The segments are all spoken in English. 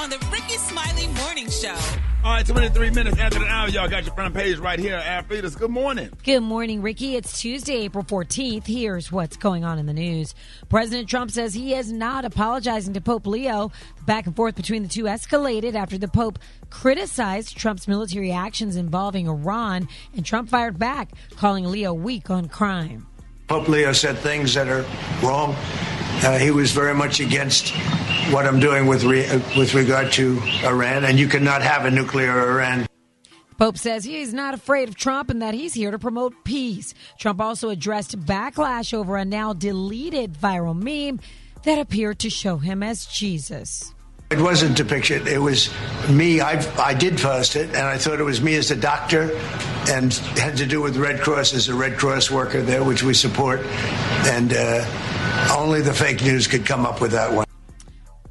on the Rickey Smiley Morning Show. All right, 23 minutes after the hour, y'all got your front page right here. Athletes, good morning. Good morning, Ricky. It's Tuesday, April 14th. Here's what's going on in the news. President Trump says he is not apologizing to Pope Leo. The back and forth between the two escalated after the Pope criticized Trump's military actions involving Iran, and Trump fired back, calling Leo weak on crime. Pope Leo said things that are wrong. He was very much against what I'm doing with regard to Iran, and you cannot have a nuclear Iran. Pope says he's not afraid of Trump and that he's here to promote peace. Trump also addressed backlash over a now deleted viral meme that appeared to show him as Jesus. It wasn't depicted. It was me. I did post it, and I thought it was me as a doctor, and had to do with Red Cross as a Red Cross worker there, which we support. And only the fake news could come up with that one.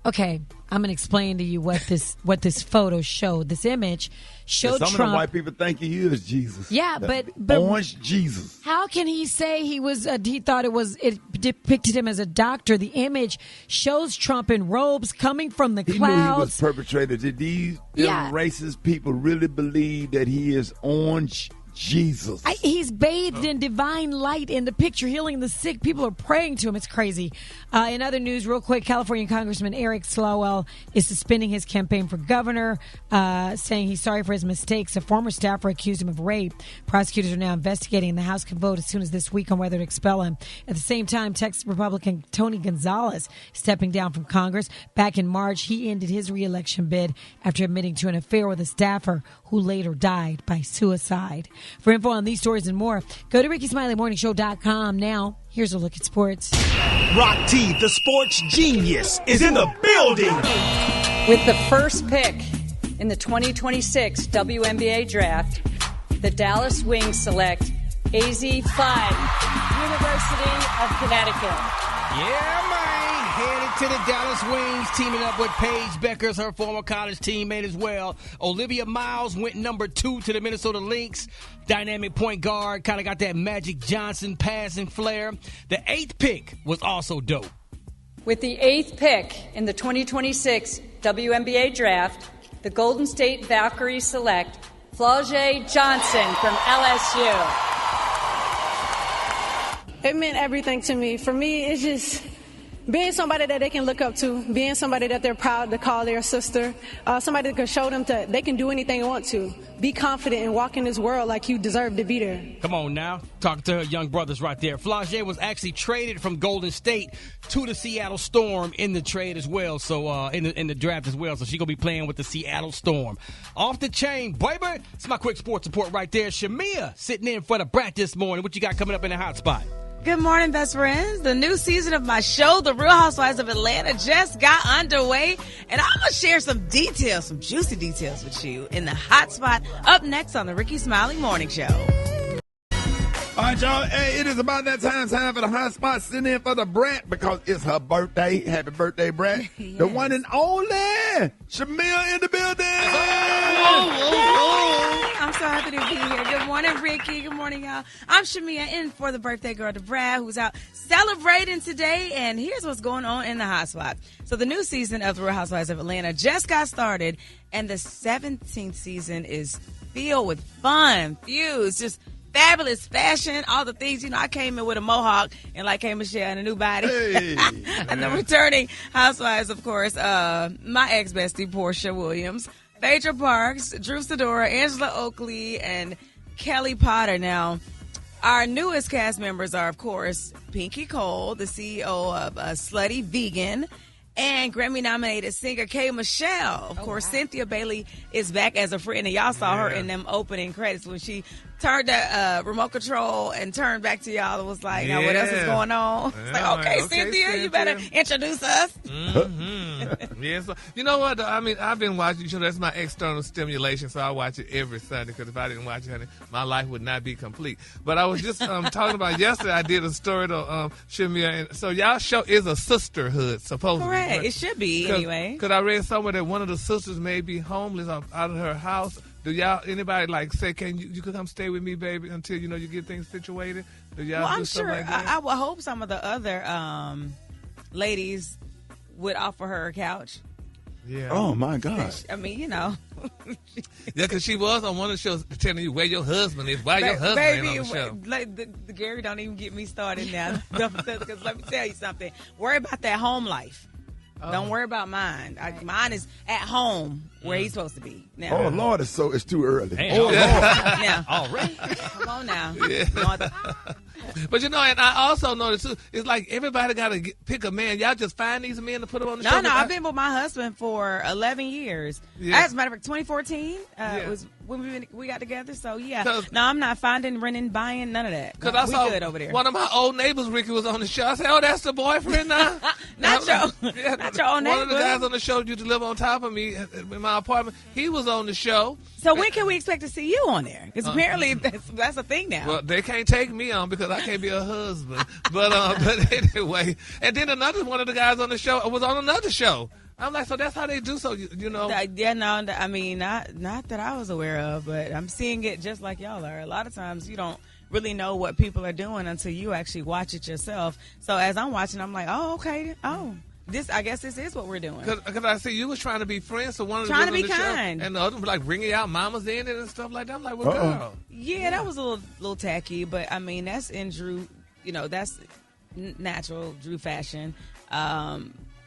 Okay, I'm going to explain to you what this photo showed. This image showed Some Trump. of the white people think he is Jesus. Yeah, but orange Jesus. How can he say he was? He thought it depicted him as a doctor. The image shows Trump in robes coming from the He clouds. knew he was perpetrator. Did these racist people really believe that he is orange Jesus? He's bathed in divine light in the picture, healing the sick. People are praying to him. It's crazy. In other news, real quick, California Congressman Eric Swalwell is suspending his campaign for governor, saying he's sorry for his mistakes. A former staffer accused him of rape. Prosecutors are now investigating, and the House can vote as soon as this week on whether to expel him. At the same time, Texas Republican Tony Gonzalez is stepping down from Congress. Back in March, he ended his reelection bid after admitting to an affair with a staffer who later died by suicide. For info on these stories and more, go to RickeySmileyMorningShow.com. Now, here's a look at sports. Rock T, the sports genius, is in the building. With the first pick in the 2026 WNBA draft, the Dallas Wings select AZ5, University of Connecticut. Yeah, man. Headed to the Dallas Wings, teaming up with Paige Beckers, her former college teammate as well. Olivia Miles went number 2 to the Minnesota Lynx. Dynamic point guard, kind of got that Magic Johnson passing flair. The 8th pick was also dope. With the 8th pick in the 2026 WNBA draft, the Golden State Valkyries select Flau'jae Johnson from LSU. It meant everything to me. For me, it's just being somebody that they can look up to, being somebody that they're proud to call their sister, somebody that can show them that they can do anything they want to. Be confident and walk in this world like you deserve to be there. Come on now. Talking to her young brothers right there. Flau'jae was actually traded from Golden State to the Seattle Storm in the trade as well, so in the draft as well. So she's going to be playing with the Seattle Storm. Off the chain, baby. It's my quick sports report right there. Shamea sitting in for the brat this morning. What you got coming up in the hot spot? Good morning, best friends. The new season of my show, The Real Housewives of Atlanta, just got underway. And I'm going to share some details, some juicy details with you in the hot spot up next on the Rickey Smiley Morning Show. All right, y'all. Hey, it is about that time for the hot spot. Sitting in for the brat because it's her birthday. Happy birthday, brat. Yes. The one and only Shamea in the building. I'm so happy to be here. Good morning, Ricky. Good morning, y'all. I'm Shamea in for the birthday girl, the Brad, who's out celebrating today. And here's what's going on in the hot spot. So the new season of The Real Housewives of Atlanta just got started, and the 17th season is filled with fun, feuds, just fabulous fashion, all the things. You know, I came in with a mohawk and like K. Michelle in a new body. Hey. And the returning housewives, of course, my ex-bestie, Portia Williams, Phaedra Parks, Drew Sidora, Angela Oakley, and Kelly Potter. Now, our newest cast members are, of course, Pinky Cole, the CEO of Slutty Vegan, and Grammy-nominated singer K. Michelle. Of course, wow. Cynthia Bailey is back as a friend, and y'all saw her in them opening credits when she turned that remote control and turned back to y'all and was like, now what else is going on? It's like, okay, Cynthia, you better introduce us. Mm-hmm. Yes. You know what? I mean, I've been watching, you know, that's my external stimulation, so I watch it every Sunday, because if I didn't watch it, honey, my life would not be complete. But I was just talking about yesterday, I did a story to Shamea, and so y'all show is a sisterhood, supposedly. Correct. Right? It should be, anyway. Because I read somewhere that one of the sisters may be homeless out of her house. Do y'all, anybody like say, can you could come stay with me, baby, until, you know, you get things situated? Do y'all well, do I'm stuff sure. like that? I would hope some of the other ladies would offer her a couch. Yeah. Oh, my God. I mean, you know. Yeah, because she was on one of the shows telling you where your husband is. Why your husband ain't on the show? Like, the Gary don't even get me started now. Because let me tell you something. Worry about that home life. Don't worry about mine. Mine is at home where he's supposed to be. Now. Oh, Lord, it's too early. Damn. Oh, Lord. Now. Already? Come on now. Yeah. But, and I also noticed, too, it's like everybody got to pick a man. Y'all just find these men to put them on the show? No, I've been with my husband for 11 years. Yeah. As a matter of fact, 2014 was when we got together. So, yeah. No, I'm not finding, renting, buying, none of that. Because I saw good over there. one of my old neighbors, Ricky, was on the show. I said, oh, that's the boyfriend now? Not your old neighbor. One of the guys on the show used to live on top of me in my apartment. He was on the show. So when can we expect to see you on there? Because apparently that's a thing now. Well, they can't take me on because I can't be a husband. But anyway, and then another one of the guys on the show was on another show. I'm like, so that's how they do. So you know, yeah, no, I mean, not that I was aware of, but I'm seeing it just like y'all are. A lot of times you don't really know what people are doing until you actually watch it yourself. So as I'm watching, I'm like, oh, okay, I guess this is what we're doing. Because I see you was trying to be friends, so one of the trying to on be the kind, show, and the other was like bringing out mamas in it and stuff like that. I'm like, well, girl. Yeah, that was a little tacky, but I mean, that's in Drew. You know, that's natural Drew fashion.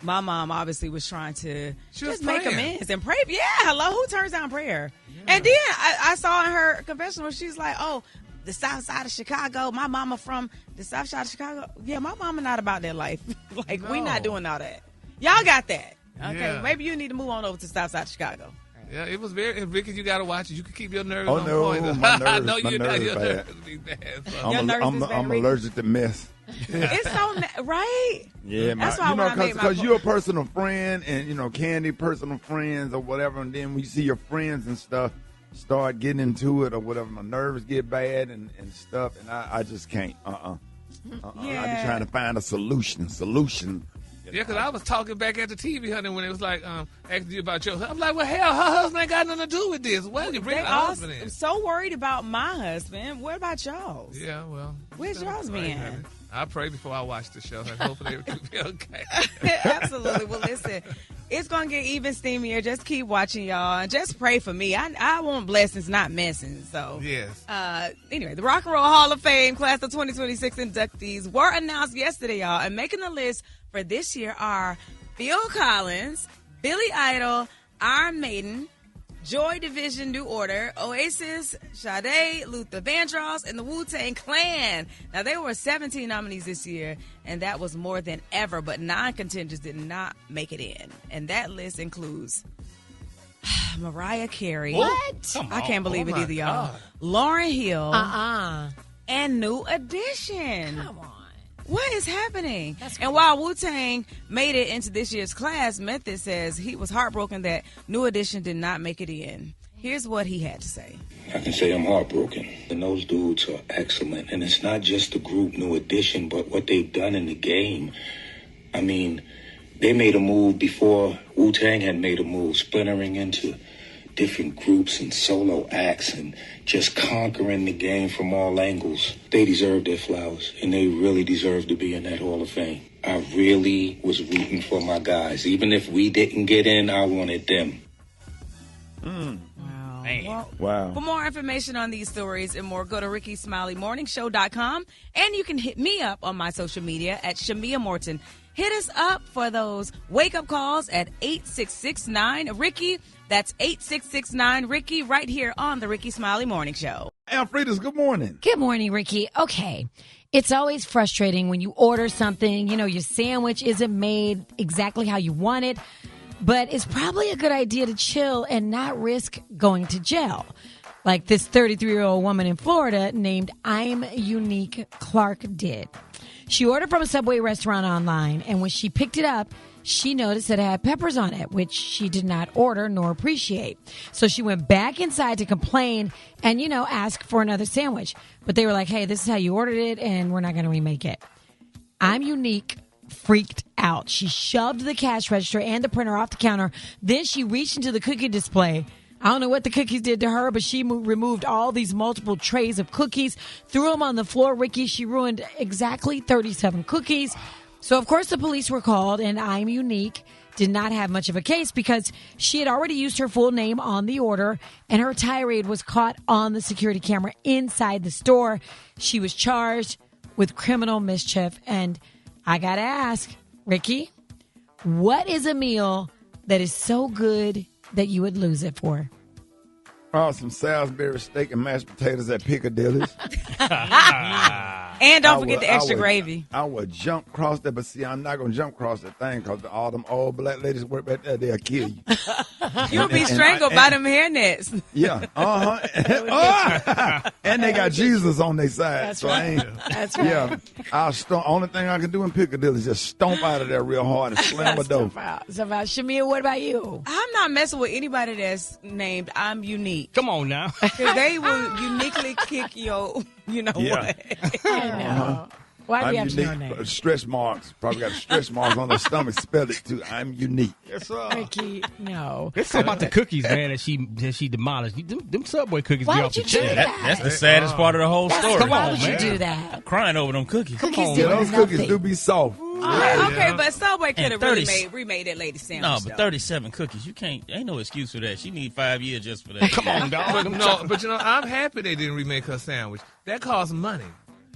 My mom obviously was trying to just make amends and pray. Yeah, hello, who turns down prayer? Yeah. And then I saw in her confessional, she's like, oh, the south side of Chicago. My mama from the south side of Chicago. Yeah, my mama not about that life. Like, we not doing all that. Y'all got that. Okay, maybe you need to move on over to the south side of Chicago. Yeah, it was very. And Ricky, you got to watch it. You can keep your nerves on point. My nerves, I know you're not. Your nerves be bad. So. I'm allergic to mess. It's so right. Yeah, that's why because you're a personal friend, and Candy personal friends or whatever, and then when you see your friends and stuff start getting into it or whatever, my nerves get bad and stuff, and I just can't. Yeah. I be trying to find a solution. Yeah, because I was talking back at the TV, honey, when it was like asking you about your husband. I'm like, well, hell, her husband ain't got nothing to do with this. Well, you bring her husband in. I'm so worried about my husband. What about y'all's? Yeah, well. Where's y'all's man? I pray before I watch the show. And hopefully everything will be okay. Absolutely. Well, listen, it's going to get even steamier. Just keep watching, y'all. And just pray for me. I want blessings, not messings. So, yes. Anyway, the Rock and Roll Hall of Fame class of 2026 inductees were announced yesterday, y'all. And making the list for this year are Phil Collins, Billy Idol, Iron Maiden, Joy Division, New Order, Oasis, Sade, Luther Vandross, and the Wu-Tang Clan. Now, there were 17 nominees this year, and that was more than ever, but 9 contenders did not make it in. And that list includes Mariah Carey. What? I can't believe it either, y'all. God. Lauryn Hill. Uh-uh. And New Edition. Come on. What is happening? That's and while Wu-Tang made it into this year's class, Method says he was heartbroken that New Edition did not make it in. Here's what he had to say. I can say I'm heartbroken. And those dudes are excellent. And it's not just the group New Edition, but what they've done in the game. I mean, they made a move before Wu-Tang had made a move, splintering into different groups and solo acts and just conquering the game from all angles. They deserve their flowers, and they really deserve to be in that Hall of Fame. I really was rooting for my guys. Even if we didn't get in, I wanted them. Wow. Wow. For more information on these stories and more, go to RickySmileyMorningShow.com, and you can hit me up on my social media at Shamea Morton. Hit us up for those wake-up calls at 8669-RICKY. That's 8669-RICKY right here on the Rickey Smiley Morning Show. Alfreda's, good morning. Good morning, Ricky. Okay. It's always frustrating when you order something, your sandwich isn't made exactly how you want it, but it's probably a good idea to chill and not risk going to jail. Like this 33-year-old woman in Florida named I'm Unique Clark did. She ordered from a Subway restaurant online, and when she picked it up, she noticed that it had peppers on it, which she did not order nor appreciate. So she went back inside to complain and, ask for another sandwich. But they were like, hey, this is how you ordered it, and we're not going to remake it. I'm Unique freaked out. She shoved the cash register and the printer off the counter. Then she reached into the cookie display. I don't know what the cookies did to her, but she removed all these multiple trays of cookies, threw them on the floor. Ricky, she ruined exactly 37 cookies. So, of course, the police were called, and I'm Unique did not have much of a case because she had already used her full name on the order, and her tirade was caught on the security camera inside the store. She was charged with criminal mischief. And I got to ask, Ricky, what is a meal that is so good that you would lose it for? Oh, some Salisbury steak and mashed potatoes at Piccadilly's. And don't forget the extra gravy. I would jump across that, but see, I'm not going to jump across that thing because all them old black ladies work back there, they'll kill you. You'll be strangled by them hairnets. Yeah, and they got Jesus on their side. That's so right. That's right. Yeah, only thing I can do in Piccadilly is just stomp out of there real hard and slam a door. So about Shamea, what about you? I'm not messing with anybody that's named I'm Unique. Come on now. Because they will uniquely kick your, what. I know. Why do you have to know unique. names? Stretch marks. Probably got stretch marks on their stomach. Spell it too. I'm unique. Yes, sir. Ricky, no. Let's talk about the cookies, man, that she demolished. Them Subway cookies Why be would off you the do chain. that? That's the saddest part of the whole story. Come Why on, would man. you do that? Crying over them cookies. Cookies Yeah, do those nothing. cookies do be soft. Okay, but Subway could have And really 30 remade that lady sandwich. No, but though. 37 cookies. You can't. Ain't no excuse for that. She need 5 years just for that. Come on, dog. But I'm happy they didn't remake her sandwich. That costs money.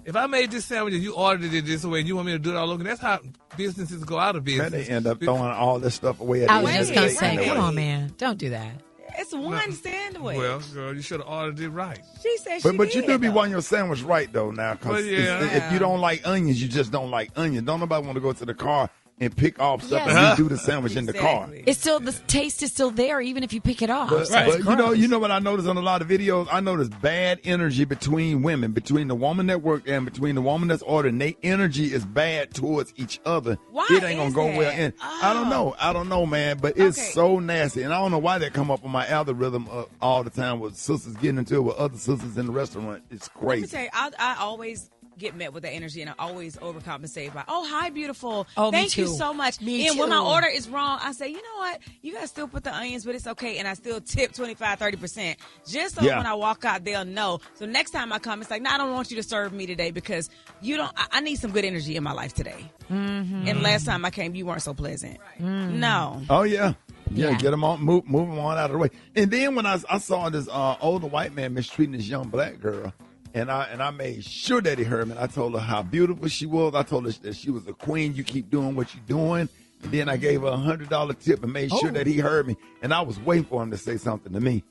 If I made this sandwich and you ordered it this way and you want me to do it all over, that's how businesses go out of business. Then they end up throwing all this stuff away at I the was end just of the going day to say, anyway. come on, man. Don't do that. It's one sandwich. Well, girl, you should have ordered it right. She said she But you do be though. wanting your sandwich right, though, now. Because Well, yeah. if you don't like onions, you just don't like onions. Don't nobody want to go to the car and pick off stuff Yes. and redo the sandwich in the car. Exactly. It's still, the taste is still there, even if you pick it off. But, Right. but you know what I noticed on a lot of videos? I noticed bad energy between women, between the woman that worked and between the woman that's ordering. Their energy is bad towards each other. Why it ain't gonna is go that? well. And I don't know, man. But it's Okay. so nasty, and I don't know why that come up on my algorithm all the time with sisters getting into it with other sisters in the restaurant. It's Let me crazy. tell you, I always get met with that energy, and I always overcompensate by, oh, hi, beautiful. Oh, me Thank you too. so much. Me and when my too. order is wrong, I say, you know what? You guys still put the onions, but it's okay. And I still tip 25-30%. Just so Yeah. when I walk out, they'll know. So next time I come, it's like, no, I don't want you to serve me today because I need some good energy in my life today. Mm-hmm. And last time I came, you weren't so pleasant. No. Oh yeah. Yeah, Yeah. get them on, move them on out of the way. And then when I saw this older white man mistreating this young black girl, and I made sure that he heard me. And I told her how beautiful she was. I told her that she was a queen. You keep doing what you're doing. And then I gave her a $100 tip and made sure that he heard me. And I was waiting for him to say something to me.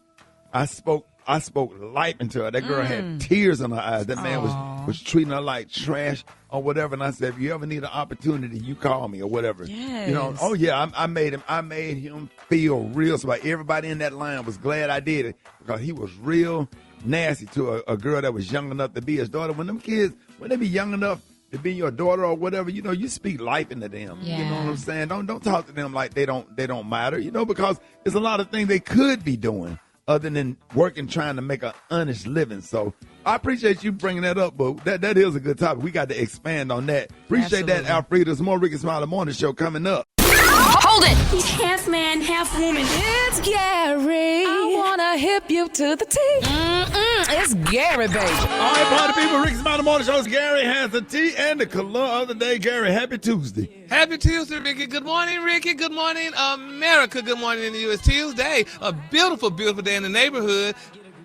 I spoke life into her. That girl had tears in her eyes. That man was treating her like trash or whatever. And I said, if you ever need an opportunity, you call me or whatever. Yes. You know, oh yeah, I made him feel real. So everybody in that line was glad I did it because he was real nasty to a girl that was young enough to be his daughter. When them kids, when they be young enough to be your daughter or whatever, you know, you speak life into them. You know what I'm saying? Don't talk to them like they don't matter, you know, because there's a lot of things they could be doing other than working, trying to make an honest living. So I appreciate you bringing that up, but that is a good topic. We got to expand on that. Appreciate that, Alfreda. There's more Rickey Smiley Morning Show coming up. Hold it! He's half man, half woman. It's Gary. I wanna hip you to the T. It's Gary, baby. All right, party people, Rickey Smiley Morning Show. Gary has the tea and the color of the day. Gary, happy Tuesday. Happy Tuesday, Ricky. Good morning, Ricky. Good morning, America. Good morning in the U.S. Tuesday. A beautiful, beautiful day in the neighborhood.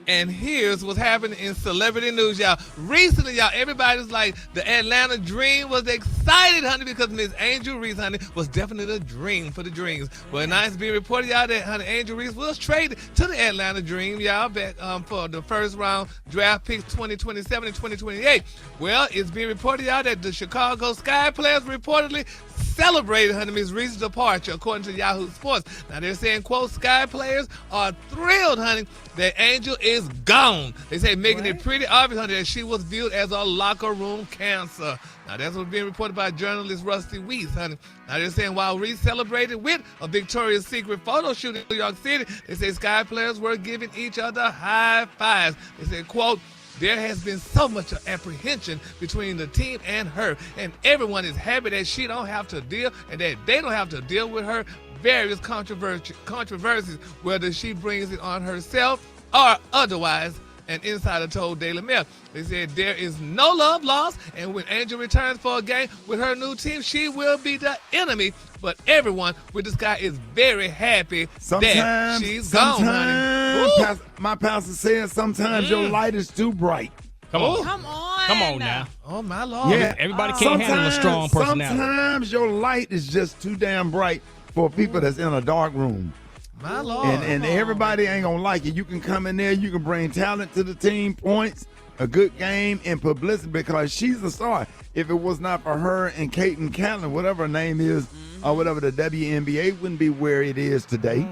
And here's what's happening in celebrity news, y'all. Recently, y'all, everybody's like, the Atlanta Dream was excited, honey, because Miss Angel Reese, honey, was definitely a dream for the Dreams. Well, now it's being reported, y'all, that, honey, Angel Reese was traded to the Atlanta Dream, y'all, back for the first round draft picks 2027 and 2028. Well, it's being reported, y'all, that the Chicago Sky players reportedly celebrated, honey, Miss Reese's departure, according to Yahoo Sports. Now, they're saying, quote, Sky players are thrilled, honey, that Angel is gone. They say making it pretty obvious, honey, that she was viewed as a locker room cancer. Now, that's what's being reported by journalist Rusty Weiss, honey. Now, they're saying while Reese celebrated with a Victoria's Secret photo shoot in New York City, they say Sky players were giving each other high fives. They say, quote, there has been so much apprehension between the team and her, and everyone is happy that she don't have to deal and that they don't have to deal with her various controversies, whether she brings it on herself or otherwise. an insider told Daily Mail. They said there is no love lost, and when Angel returns for a game with her new team, she will be the enemy. But everyone with this guy is very happy that she's gone, honey. My pastor says sometimes your light is too bright. Come on. Come on now. Oh, my Lord. Yeah. Everybody can't handle a strong personality. Sometimes your light is just too damn bright for people that's in a dark room. My Lord. And everybody ain't going to like it. You can come in there, you can bring talent to the team, points, a good game, and publicity because she's a star. If it was not for her and Kate and Catlin, whatever her name is, or whatever, the WNBA wouldn't be where it is today.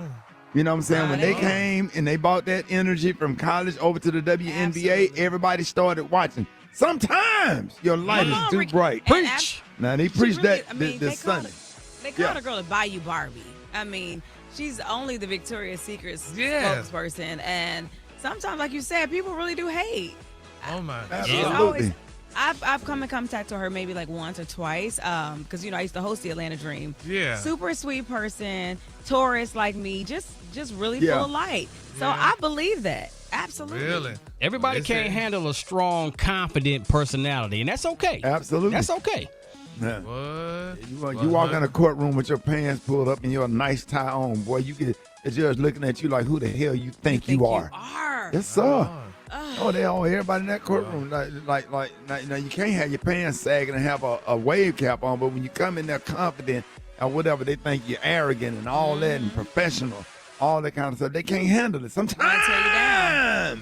You know what I'm saying? When they came and they brought that energy from college over to the WNBA, everybody started watching. Sometimes your light is too bright. Preach. Now, they preached that this Sunday. They called a girl a Bayou Barbie. I mean, she's only the Victoria's Secret spokesperson. And sometimes, like you said, people really do hate. Oh, my God. Absolutely. I've come in contact with her maybe like once or twice because, I used to host the Atlanta Dream. Yeah. Super sweet person, Taurus like me, just really full of light. So I believe that. Absolutely. Really? Everybody can't handle a strong, confident personality, and that's okay. Absolutely. That's okay. Yeah. What? You walk in a courtroom with your pants pulled up and your nice tie on, boy, you get the judge looking at you like, who the hell you think you are? Yes, sir. Everybody in that courtroom, you can't have your pants sagging and have a wave cap on, but when you come in there confident or whatever, they think you're arrogant and all that and professional, all that kind of stuff. They can't handle it. Sometimes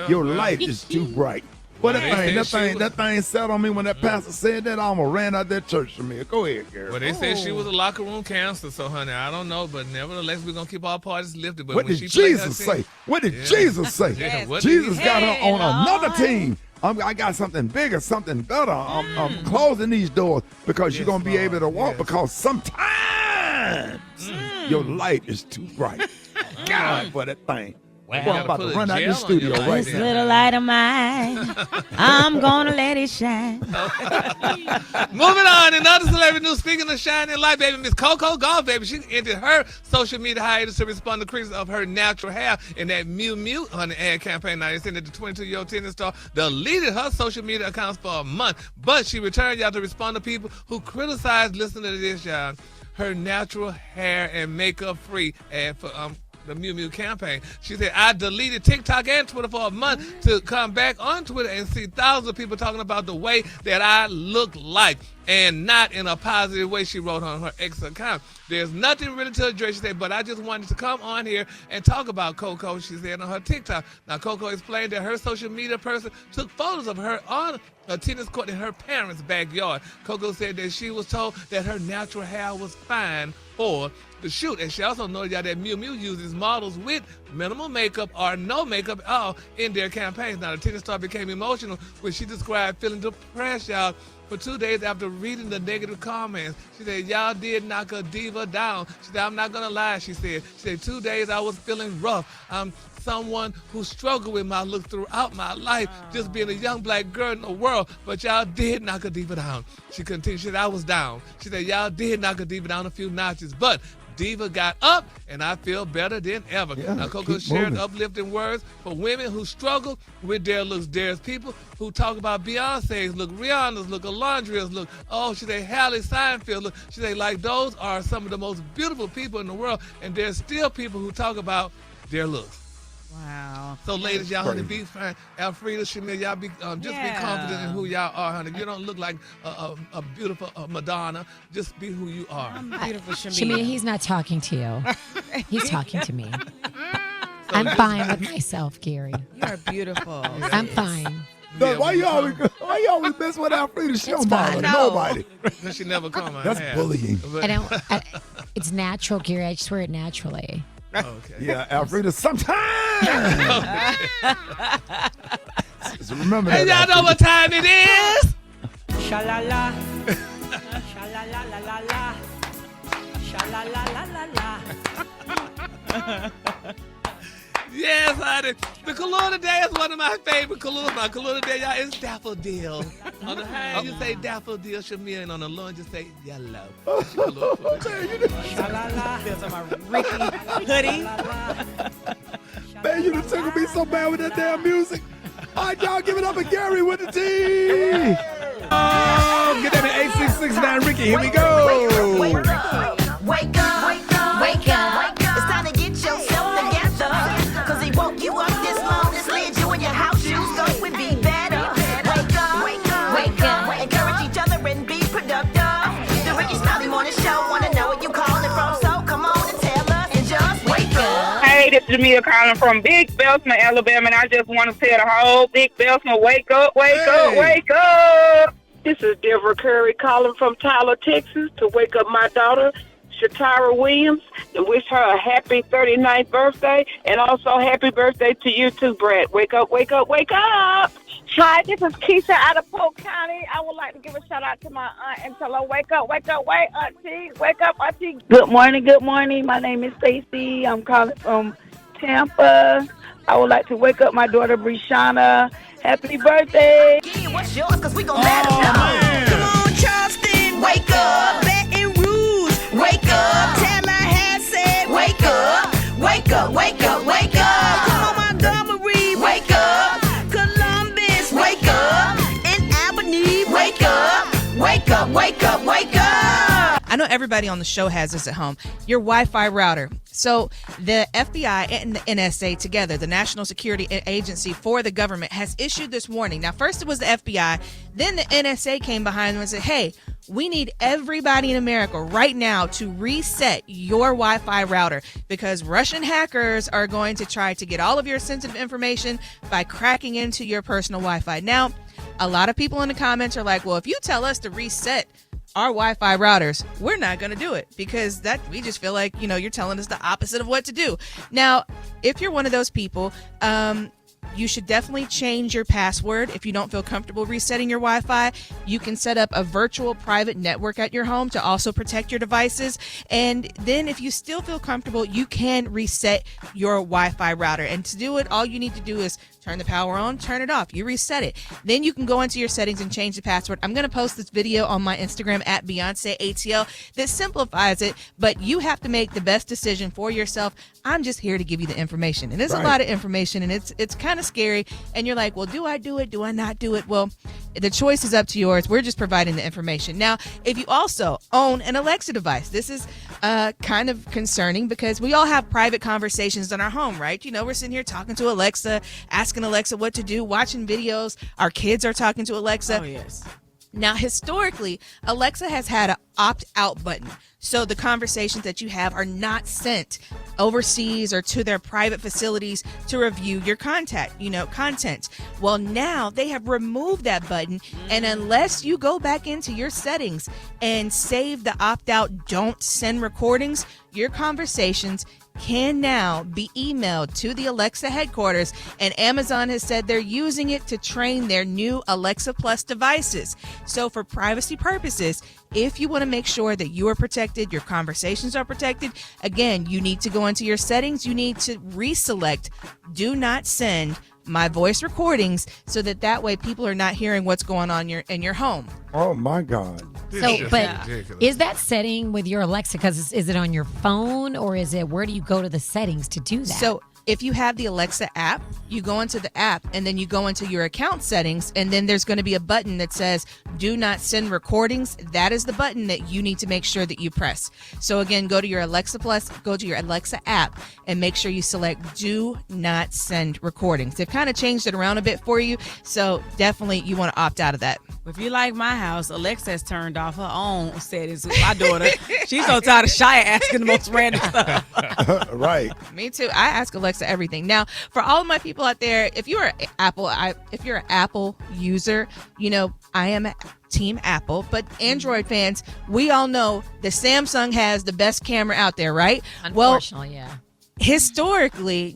your light is too bright. Well, that thing set on me when that pastor said that. I almost ran out that church from me. Go ahead, Gary. Well, they said she was a locker room cancer, so, honey, I don't know, but nevertheless, we're going to keep our parties lifted. But what did Jesus say? What did Jesus say? Jesus got her on another team. I got something bigger, something better. I'm closing these doors because you're going to be able to walk because sometimes your light is too bright. God, for that thing. Wow. Well, I'm about to run out the studio right This now. little light of mine, I'm gonna let it shine. Moving on, another celebrity news. Speaking of shining light, baby, Miss Coco Gauff, baby, she ended her social media hiatus to respond to criticism of her natural hair in that Mew Mew on the ad campaign. Now, they said that the 22-year-old tennis star deleted her social media accounts for a month, but she returned, y'all, to respond to people who criticized, listen to this, y'all, her natural hair and makeup free ad for the Mew Mew campaign. She said, I deleted TikTok and Twitter for a month to come back on Twitter and see thousands of people talking about the way that I look like and not in a positive way, she wrote on her X account. There's nothing really to address, she said, but I just wanted to come on here and talk about Coco, she said on her TikTok. Now, Coco explained that her social media person took photos of her on a tennis court in her parents' backyard. Coco said that she was told that her natural hair was fine for the shoot. And she also noted y'all that Mew Mew uses models with minimal makeup or no makeup at all in their campaigns. Now, the tennis star became emotional when she described feeling depressed, y'all, for 2 days after reading the negative comments. She said, y'all did knock a diva down. She said, I'm not going to lie, she said. 2 days I was feeling rough. I'm someone who struggled with my look throughout my life, just being a young black girl in the world, but y'all did knock a diva down. She continued, she said, I was down. She said, y'all did knock a diva down a few notches, but Diva got up, and I feel better than ever. Yeah, now, Coco shared uplifting words for women who struggle with their looks. There's people who talk about Beyonce's look, Rihanna's look, Alondria's look. Oh, she said Haley Steinfeld look. She said, like, those are some of the most beautiful people in the world, and there's still people who talk about their looks. Wow. So, ladies, y'all, honey, be fine. Alfreda, Shamea, y'all be just be confident in who y'all are, honey. You don't look like a beautiful Madonna. Just be who you are. I'm beautiful, Shamea. Shamea, he's not talking to you. He's talking to me. I'm fine with myself, Gary. You are beautiful. I'm fine. No, why you always mess with Alfreda? She don't bother nobody. Because she never come. That's bullying. It's natural, Gary. I just wear it naturally. Okay. Yeah, Alfreda, sometimes. So remember that. Hey, y'all know what time it is? Sha-la-la. Sha-la-la-la-la-la. Sha-la-la-la-la-la. Yes, honey. The color today is one of my favorite colors. My color today, y'all, is daffodil. On the high, you say daffodil, Shamea, and on the low, you say yellow. Sha-la-la. There's my Rickey hoodie. Man, you done took me so bad with that damn music. All right, y'all, give it up for Gary with the T. Oh, get that in 8669 Ricky. Here we go. Wake up, wake up, wake up, wake up. It's time to get yourself together. Cause he woke you up this morning, slid you in your house shoes, so it would be better. Wake up, wake up, wake up. Encourage each other and be productive. The Rickey Smiley Morning Show, wanna know where you calling from, so come on and tell us and just wake up. Hey, this is Shamea calling from Big Belsman, Alabama, and I just want to tell the whole Big Belsman, wake up, wake up, wake up. This is Deborah Curry calling from Tyler, Texas, to wake up my daughter, Shatara Williams, and wish her a happy 39th birthday, and also happy birthday to you too, Brad. Wake up, wake up, wake up. Hi, this is Keisha out of Polk County. I would like to give a shout out to my aunt and tell her, wake up, wake up, wake auntie, wake up, auntie. Good morning, good morning. My name is Stacy. I'm calling from Tampa. I would like to wake up my daughter, Brishana. Happy birthday. Yeah, what's yours? Cause we gon' let them know. Man. Come on, Charleston, wake up. Baton Rouge, wake up. Tallahassee, wake up. Wake up, wake up, wake up. Come on, Montgomery, wake up. Columbus, wake up. And Albany, wake up. Wake up, wake up, wake up. I know everybody on the show has this at home. Your Wi-Fi router. So the FBI and the NSA together, the National Security Agency for the government, has issued this warning. Now, first it was the FBI, then the NSA came behind them and said, hey, we need everybody in America right now to reset your Wi-Fi router because Russian hackers are going to try to get all of your sensitive information by cracking into your personal Wi-Fi. Now, a lot of people in the comments are like, well, if you tell us to reset our Wi-Fi routers, we're not going to do it because that we just feel like, you're telling us the opposite of what to do. Now, if you're one of those people, you should definitely change your password. If you don't feel comfortable resetting your Wi-Fi, you can set up a virtual private network at your home to also protect your devices. And then if you still feel comfortable, you can reset your Wi-Fi router. And to do it, all you need to do is turn the power on, turn it off. You reset it. Then you can go into your settings and change the password. I'm going to post this video on my Instagram at Beyonce ATL that simplifies it, but you have to make the best decision for yourself. I'm just here to give you the information. And there's a lot of information, and it's kind of scary. And you're like, well, do I do it? Do I not do it? Well, the choice is up to yours. We're just providing the information. Now, if you also own an Alexa device, this is kind of concerning because we all have private conversations in our home, right? We're sitting here talking to Alexa, asking Alexa what to do, watching videos. Our kids are talking to Alexa. Oh, yes. Now, historically, Alexa has had an opt-out button. So the conversations that you have are not sent overseas or to their private facilities to review your content. Well, now they have removed that button. And unless you go back into your settings and save the opt-out don't send recordings, your conversations can now be emailed to the Alexa headquarters, and Amazon has said they're using it to train their new Alexa Plus devices. So for privacy purposes, if you want to make sure that you are protected, your conversations are protected, again, you need to go into your settings. You need to reselect do not send my voice recordings so that way people are not hearing what's going on in your home. Oh, my God. But is that setting with your Alexa, because is it on your phone or is it, where do you go to the settings to do that? So if you have the Alexa app, you go into the app and then you go into your account settings, and then there's going to be a button that says do not send recordings. That is the button that you need to make sure that you press. So again, go to your Alexa Plus, go to your Alexa app, and make sure you select do not send recordings. They've kind of changed it around a bit for you, so definitely you want to opt out of that. If you like my house, Alexa has turned off her own settings with my daughter. She's so tired of Shia asking the most random stuff. Right. Me too. I ask Alexa everything. Now, for all of my people out there, if you're an Apple user, I am Team Apple, but Android fans, we all know that Samsung has the best camera out there, right? Unfortunately, yeah. Historically,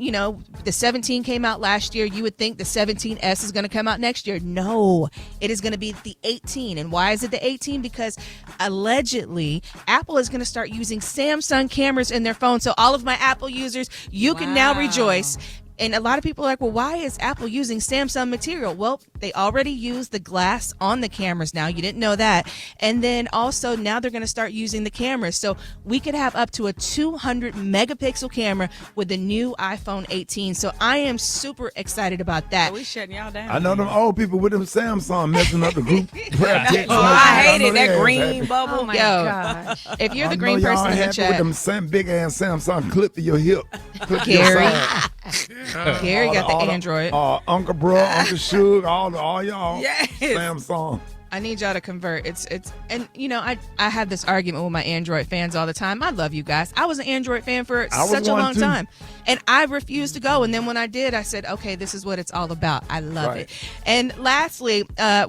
the 17 came out last year. You would think the 17S is going to come out next year. No, it is going to be the 18. And why is it the 18? Because allegedly, Apple is going to start using Samsung cameras in their phones. So all of my Apple users, you can now rejoice. And a lot of people are like, well, why is Apple using Samsung material? Well, they already use the glass on the cameras now. You didn't know that. And then also now they're going to start using the cameras. So we could have up to a 200 megapixel camera with the new iPhone 18. So I am super excited about that. We shutting y'all down. I know them old people with them Samsung messing up the group. I hated that green bubble. Oh my gosh. If you're the I green know y'all person in the happy chat, with them big ass Samsung clip to your hip. Clip to Gary. your side. Gary got the Android. Uncle Bro, Uncle Suge, all y'all. Yes. Samsung. I need y'all to convert. And you know, I have this argument with my Android fans all the time. I love you guys. I was an Android fan for such a long time, and I refused to go. And then when I did, I said, okay, this is what it's all about. I love it. And lastly, a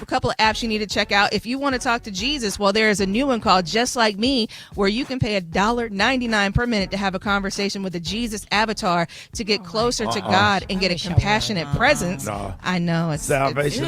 couple of apps you need to check out if you want to talk to Jesus. Well, there is a new one called Just Like Me, where you can pay $1.99 per minute to have a conversation with a Jesus avatar to get closer to God and get a compassionate presence. I know it's salvation.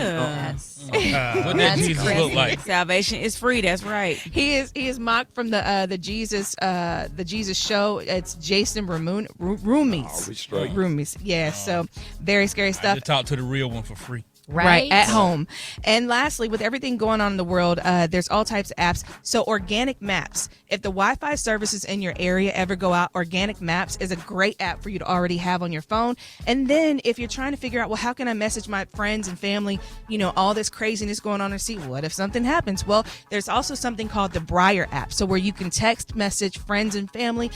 What that Jesus look like? Salvation is free. That's right. He is mocked from the Jesus show. It's Jason Roomies. Roomies. Yeah. So very scary stuff. To talk to the real one for free. Right, at home. And lastly, with everything going on in the world, there's all types of apps. So Organic Maps. If the Wi-Fi services in your area ever go out, Organic Maps is a great app for you to already have on your phone. And then if you're trying to figure out, well, how can I message my friends and family, you know, all this craziness going on and see what if something happens? Well, there's also something called the Briar app. So where you can text message friends and family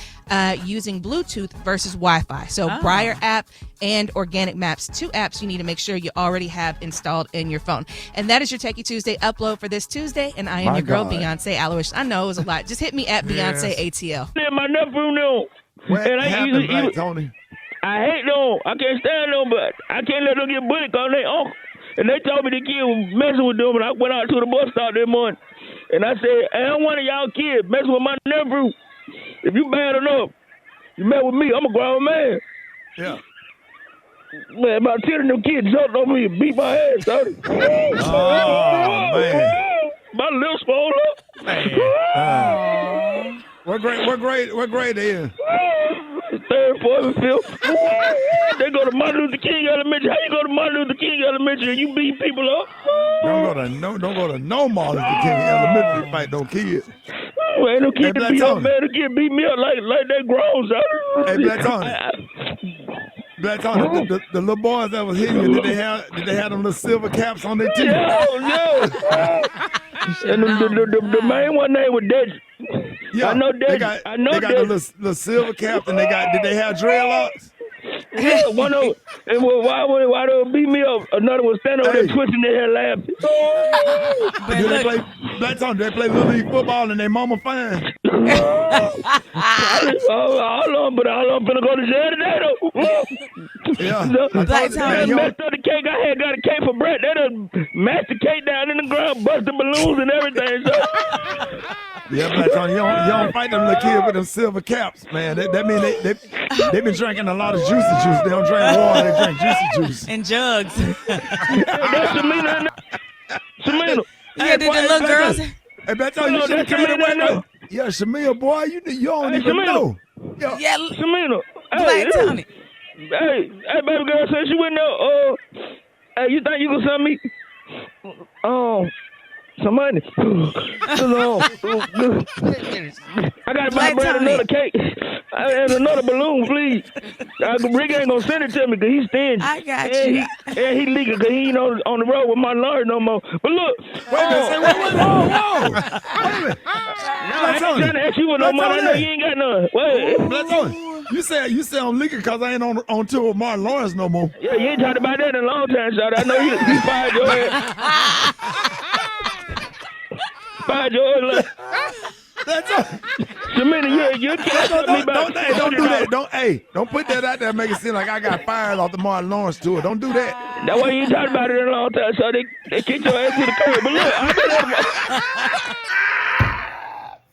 using Bluetooth versus Wi-Fi. So Briar app and Organic Maps, 2 apps you need to make sure you already have installed in your phone. And that is your Techie Tuesday upload for this Tuesday. And I am your girl, Beyonce Alowishus. I know it was a lot. Just hit me at Beyonce ATL. My nephew knew. What and happened, Black Tony? I hate them. I can't stand them, but I can't let them get bullied because they uncle. And they told me the kid was messing with them, and I went out to the bus stop that morning. And I said, I don't want y'all kids messing with my nephew. If you bad enough, you mess with me, I'm a grown man. Yeah. Man, about 10 of them kids jumped on me and beat my ass, son. Oh, man. My lips swole up. What grade they in? 3rd, 4th, and 5th. They go to Martin Luther King Elementary. How you go to Martin Luther King Elementary and you beat people up? Don't go to no Martin Luther King Elementary to fight no kids. Well, ain't no kid to beat up, man. The kid beat me up like they grown, son. Hey, Black Tony. Black Tony, the little boys that was hitting you, did they have them little silver caps on their teeth? No. And the main one name was Deji. Yeah, I know Deji. They got the little silver cap, and did they have dreadlocks? Yeah, one of them. And why they beat me up? Another one standing over there twisting their hair laughing. Do they play Black Tony? They play Little League football, and they mama fine. Hold on, but I'm finna go to jail today, though. Yeah. Black Tony messed up the cake. I had got a cake for Brett. They done mashed the cake down in the ground, busted balloons and everything. So. Yeah, Black Tony, you don't fight them little kids with them silver caps, man. That mean they been drinking a lot of juicy juice. They don't drink water, they drink juicy juice. And jugs. That's Shamea. Yeah, did the little girls. Hey, Black Tony, you should have carried away. Yeah, Shamea, boy, you don't even know. Yeah, Shamea. Black Tony. Hey, baby girl said she went there. Hey, you think you can send me? Some money. I gotta buy Brad another cake and another balloon, please. Rick ain't gonna send it to me because he's stingy. I got you. And he leaking because he ain't on the road with my lawyer no more. But look, whoa. Wait a minute. I ain't trying to ask you for no money. I know you ain't got none. Wait. You say I'm leaking because I ain't on tour with Martin Lawrence no more. Yeah, you ain't talked about that in a long time, Shawty. I know you fired your ass. Fired your ass. That's all. Shamea, you can't tell me about Don't do that. Don't put that out there and make it seem like I got fired off the Martin Lawrence tour. Don't do that. That's why you ain't talked about it in a long time, so they kicked your ass to the curb. But look,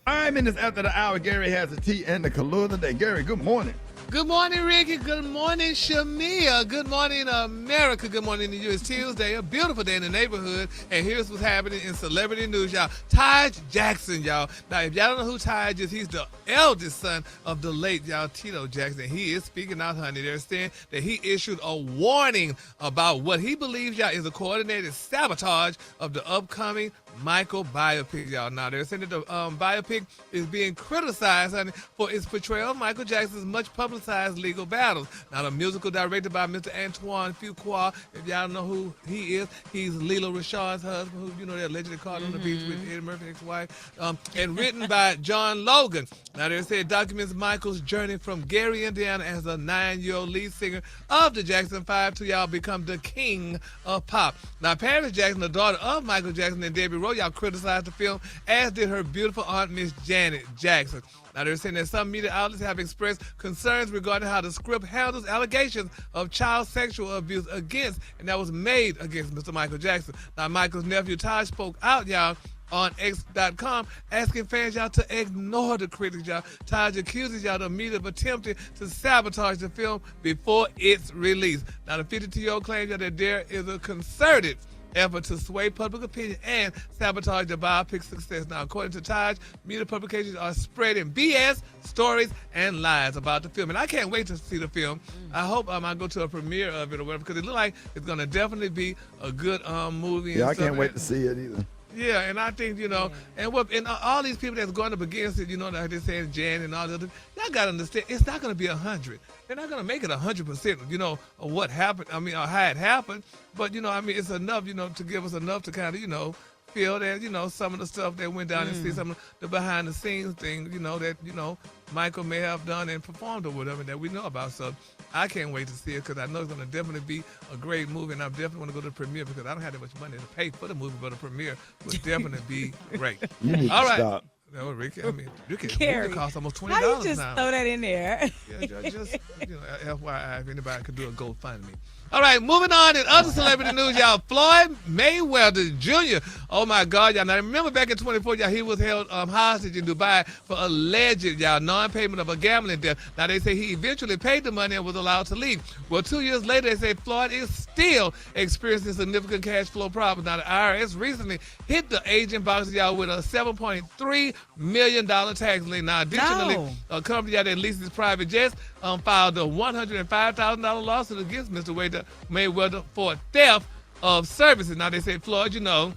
I'm in this after the hour. Gary has the tea and the color of the day. Gary, good morning. Good morning, Ricky. Good morning, Shamea. Good morning, America. Good morning to you. It's Tuesday, a beautiful day in the neighborhood. And here's what's happening in celebrity news, y'all. Todd Jackson, y'all. Now, if y'all don't know who Todd is, he's the eldest son of the late, y'all, Tito Jackson. He is speaking out, honey. They're saying that he issued a warning about what he believes, y'all, is a coordinated sabotage of the upcoming Michael biopic, y'all. Now, they're saying that the biopic is being criticized, honey, for its portrayal of Michael Jackson's much publicized legal battles. Now, the musical directed by Mr. Antoine Fuqua, if y'all don't know who he is, he's Lila Rashad's husband, who, you know, they allegedly caught on the beach with Eddie Murphy's ex-wife, and written by John Logan. Now, they say it documents Michael's journey from Gary, Indiana, as a 9-year-old lead singer of the Jackson 5 to y'all become the king of pop. Now, Paris Jackson, the daughter of Michael Jackson and Debbie Rowe, y'all criticized the film, as did her beautiful aunt, Miss Janet Jackson. Now, they're saying that some media outlets have expressed concerns regarding how the script handles allegations of child sexual abuse against, and that was made against Mr. Michael Jackson. Now, Michael's nephew, Todd, spoke out, y'all, on X.com, asking fans, y'all, to ignore the critics, y'all. Todd accuses y'all, the media, of attempting to sabotage the film before its release. Now, the 52-year-old claims y'all, that there is a concerted effort to sway public opinion and sabotage the biopic's success. Now, according to Todd, media publications are spreading BS, stories, and lies about the film. And I can't wait to see the film. I hope I go to a premiere of it or whatever, because it looks like it's going to definitely be a good movie. Yeah, I can't wait to see it either. Yeah, and I think, you know, and all these people that's going up against it, you know, like they're saying Jan and all the other, y'all got to understand, it's not going to be 100. They're not going to make it 100%, you know, of what happened, or how it happened. But, you know, it's enough, you know, to give us enough to kind of, you know, feel that, you know, some of the stuff that went down and see some of the behind the scenes things, you know, that, you know, Michael may have done and performed or whatever that we know about. So I can't wait to see it, because I know it's going to definitely be a great movie, and I definitely want to go to the premiere, because I don't have that much money to pay for the movie, but the premiere would definitely be great. You need All to right. stop. No, Ricky, you can Carrie, cost almost $20 how you just now. throw that in there? Yeah, just, you know, FYI, if anybody could do a GoFundMe. All right, moving on in other celebrity news, y'all. Floyd Mayweather Jr. Oh, my God, y'all. Now, remember back in 2024, y'all, he was held hostage in Dubai for alleged, y'all, non-payment of a gambling debt. Now, they say he eventually paid the money and was allowed to leave. Well, 2 years later, they say Floyd is still experiencing significant cash flow problems. Now, the IRS recently hit the aging boxer, y'all, with a $7.3 million tax lien. Now, additionally, a company that leases private jets filed a $105,000 lawsuit against Mr. Mayweather for theft of services. Now, they say Floyd, you know,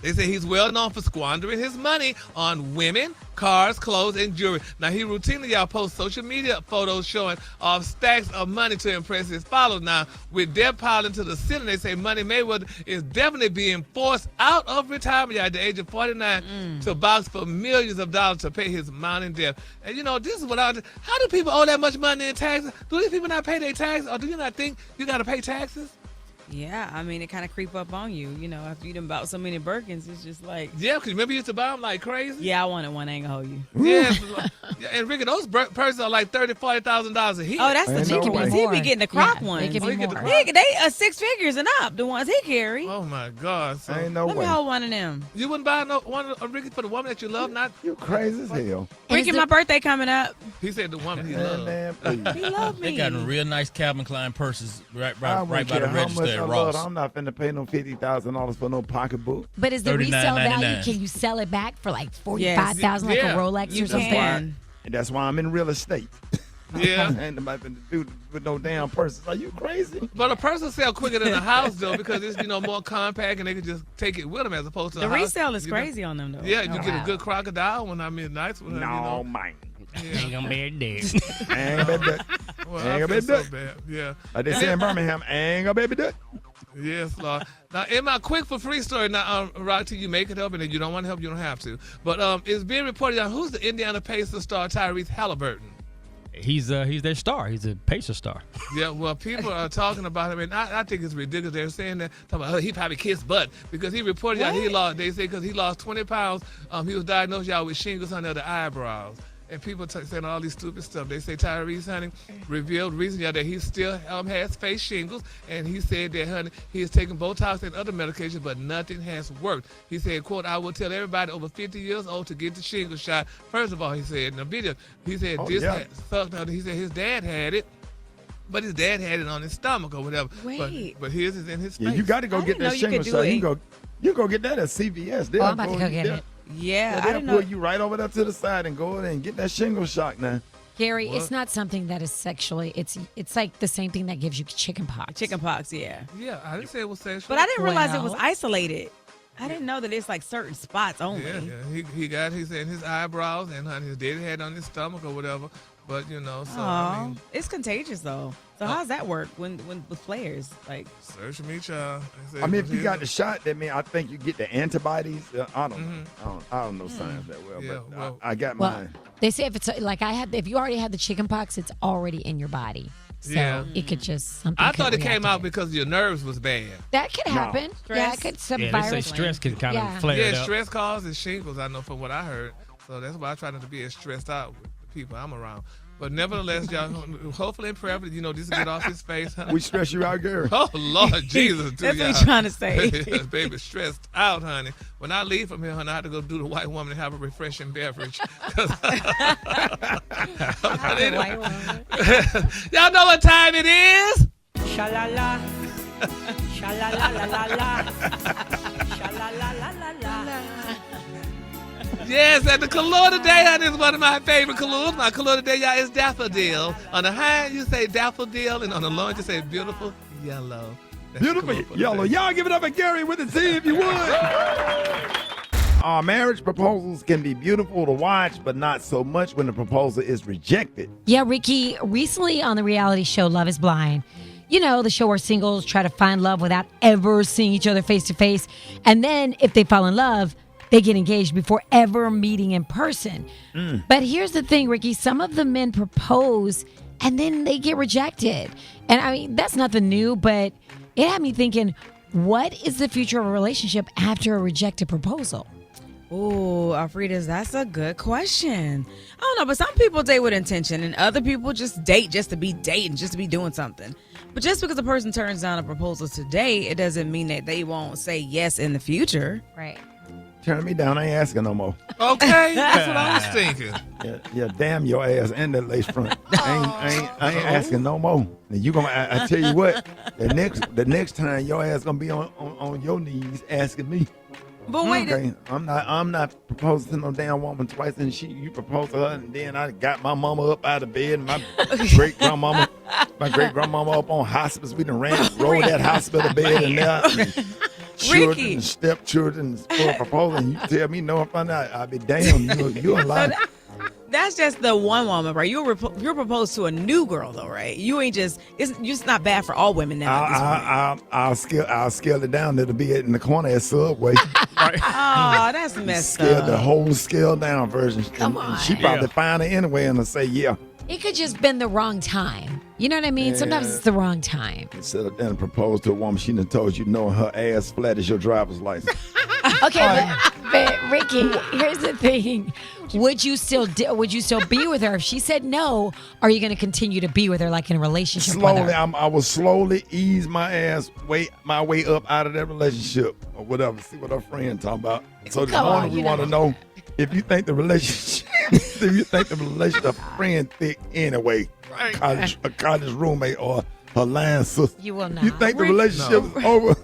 they say he's well known for squandering his money on women, cars, clothes, and jewelry. Now, he routinely, y'all, posts social media photos showing off stacks of money to impress his followers. Now, with debt piling to the ceiling, they say Money Mayweather is definitely being forced out of retirement, y'all, at the age of 49 to box for millions of dollars to pay his mounting debt. And, you know, this is what how do people owe that much money in taxes? Do these people not pay their taxes, or do you not think you got to pay taxes? Yeah, I mean, it kind of creep up on you, you know, after you done bought so many Birkins. It's just like... Yeah, because remember you used to buy them like crazy? Yeah, I wanted one. I ain't gonna hold you. Yes. And Ricky, those purses are like $30,000, $40,000 a heat. Oh, that's the cheap ones. He be getting the croc ones. They can be more. They 6 figures and up, the ones he carry. Oh, my God. So, Ain't no Let way. me hold one of them. You wouldn't buy one of Ricky for the woman that you love, not... You crazy as hell. Ricky, my birthday coming up. He said the woman he loved. He loved me. They got real nice Calvin Klein purses right I by wouldn't the care how register much at I love Ross. it. I'm not finna pay no $50,000 for no pocketbook. But is the resale value, $39.99. can you sell it back for like $45,000 like a Rolex you or something? can. And that's why I'm in real estate. Yeah. Ain't nobody finna do with no damn purses. Are you crazy? But a person sell quicker than a house, though, because it's, you know, more compact and they can just take it with them as opposed to The a house. resale is You know? crazy on them, though. Yeah, you get a good crocodile one. I mean, nice one. No, you know. man. Yeah. Ain't gonna be a dick. Ain't gonna be that. Well, Ain't I gonna feel be so that. bad. Yeah. Like they say in Birmingham, ain't gonna be that. Yes, Lord. Now, in my quick for free story, now, Rocky, you make it help, and if you don't want to help, you don't have to. But it's being reported on who's the Indiana Pacers star Tyrese Halliburton. He's their star. He's a Pacer star. Yeah, well, people are talking about him, and I think it's ridiculous. They're saying that, talking about, he probably kissed butt, because he reported out he lost, they say, because he lost 20 pounds. He was diagnosed, y'all, with shingles under the eyebrows. and people saying all these stupid stuff. They say Tyrese, honey, revealed recently that he still has face shingles, and he said that, honey, he is taking Botox and other medications, but nothing has worked. He said, quote, I will tell everybody over 50 years old to get the shingle shot. First of all, he said in the video, he said he said his dad had it. But his dad had it on his stomach or whatever. Wait. But his is in his face. Yeah, you got to go get that shingle shot. You go get that at CVS. I'm about to go get it. Yeah, they'll pull you right over there to the side and go in and get that shingle shot now. Gary, it's not something that is sexually. It's like the same thing that gives you chicken pox. Chicken pox, yeah. Yeah, I didn't say it was sexual. But I didn't realize it was isolated. I didn't know that it's like certain spots only. Yeah. He said his eyebrows and honey, his daddy had it on his stomach or whatever. But It's contagious though. So how's that work when with players? Like search me, child. I mean, if you got the shot, that mean I think you get the antibodies. I don't know. I don't know science that well, but I got mine. They say if it's like if you already had the chicken pox, it's already in your body. So it could just something. I thought it came out because your nerves was bad. That could happen. Stress. Yeah, it could. They say stress can kind of flare it up. Stress causes shingles. I know from what I heard. So that's why I try not to be as stressed out with the people I'm around. But nevertheless, y'all, hopefully and prayerfully, this will get off his face. Honey. We stress you out, Gary. Oh, Lord Jesus. That's what he's trying to say. Baby, stressed out, honey. When I leave from here, honey, I have to go do the white woman and have a refreshing beverage. Y'all know what time it is? Sha-la-la. Sha-la-la-la-la-la. Sha-la-la-la-la-la. Yes, and the color today, honey, is one of my favorite colors. My color today, y'all, is daffodil. On the high, you say daffodil, and on the low, you say beautiful yellow. That's beautiful yellow. Y'all give it up at Gary with a Z if you would. Marriage proposals can be beautiful to watch, but not so much when the proposal is rejected. Yeah, Ricky, recently on the reality show Love is Blind, the show where singles try to find love without ever seeing each other face to face. And then if they fall in love, they get engaged before ever meeting in person. But here's the thing, Ricky. Some of the men propose and then they get rejected. And I mean, that's nothing new, but it had me thinking, what is the future of a relationship after a rejected proposal? Oh, Alfreda's, that's a good question. I don't know, but some people date with intention and other people just date just to be dating, just to be doing something. But just because a person turns down a proposal today, it doesn't mean that they won't say yes in the future. Right. Turn me down. I ain't asking no more. Okay, that's what I was thinking. Yeah, damn your ass and that lace front. I ain't asking no more. And you gonna? I tell you what, the next time your ass gonna be on your knees asking me. But wait, okay, I'm not proposing to no damn woman twice, and you proposed to her, and then I got my mama up out of bed, and my great grandmama up on hospice. We done rolled that hospital bed in there. Children, stepchildren for a proposal, and you tell me no, if I'm not, I'll be damned. You're alive. That's just the one woman, right? You're proposed to a new girl, though, right? You ain't just. It's just not bad for all women now. I'll scale it down. It'll be in the corner at Subway. Oh, that's messed up. The whole scale down version. Come on. She probably find it anyway and say yeah. It could just been the wrong time. You know what I mean? Yeah. Sometimes it's the wrong time. Instead of then propose to a woman, she done told you her ass flat as your driver's license. Okay, but Ricky, here's the thing: would you still be with her if she said no? Or are you going to continue to be with her like in a relationship? Slowly, I will slowly ease my way up out of that relationship or whatever. See what our friend talking about. So this morning we want to know if you think the relationship. Do you think the relationship friend thick anyway? A college roommate or her line sister? You will not. You think the relationship is over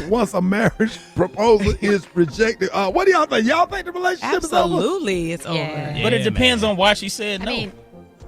once a marriage proposal is rejected? What do y'all think? Y'all think the relationship is over? Absolutely, it's over. Yeah, but it depends on why she said no.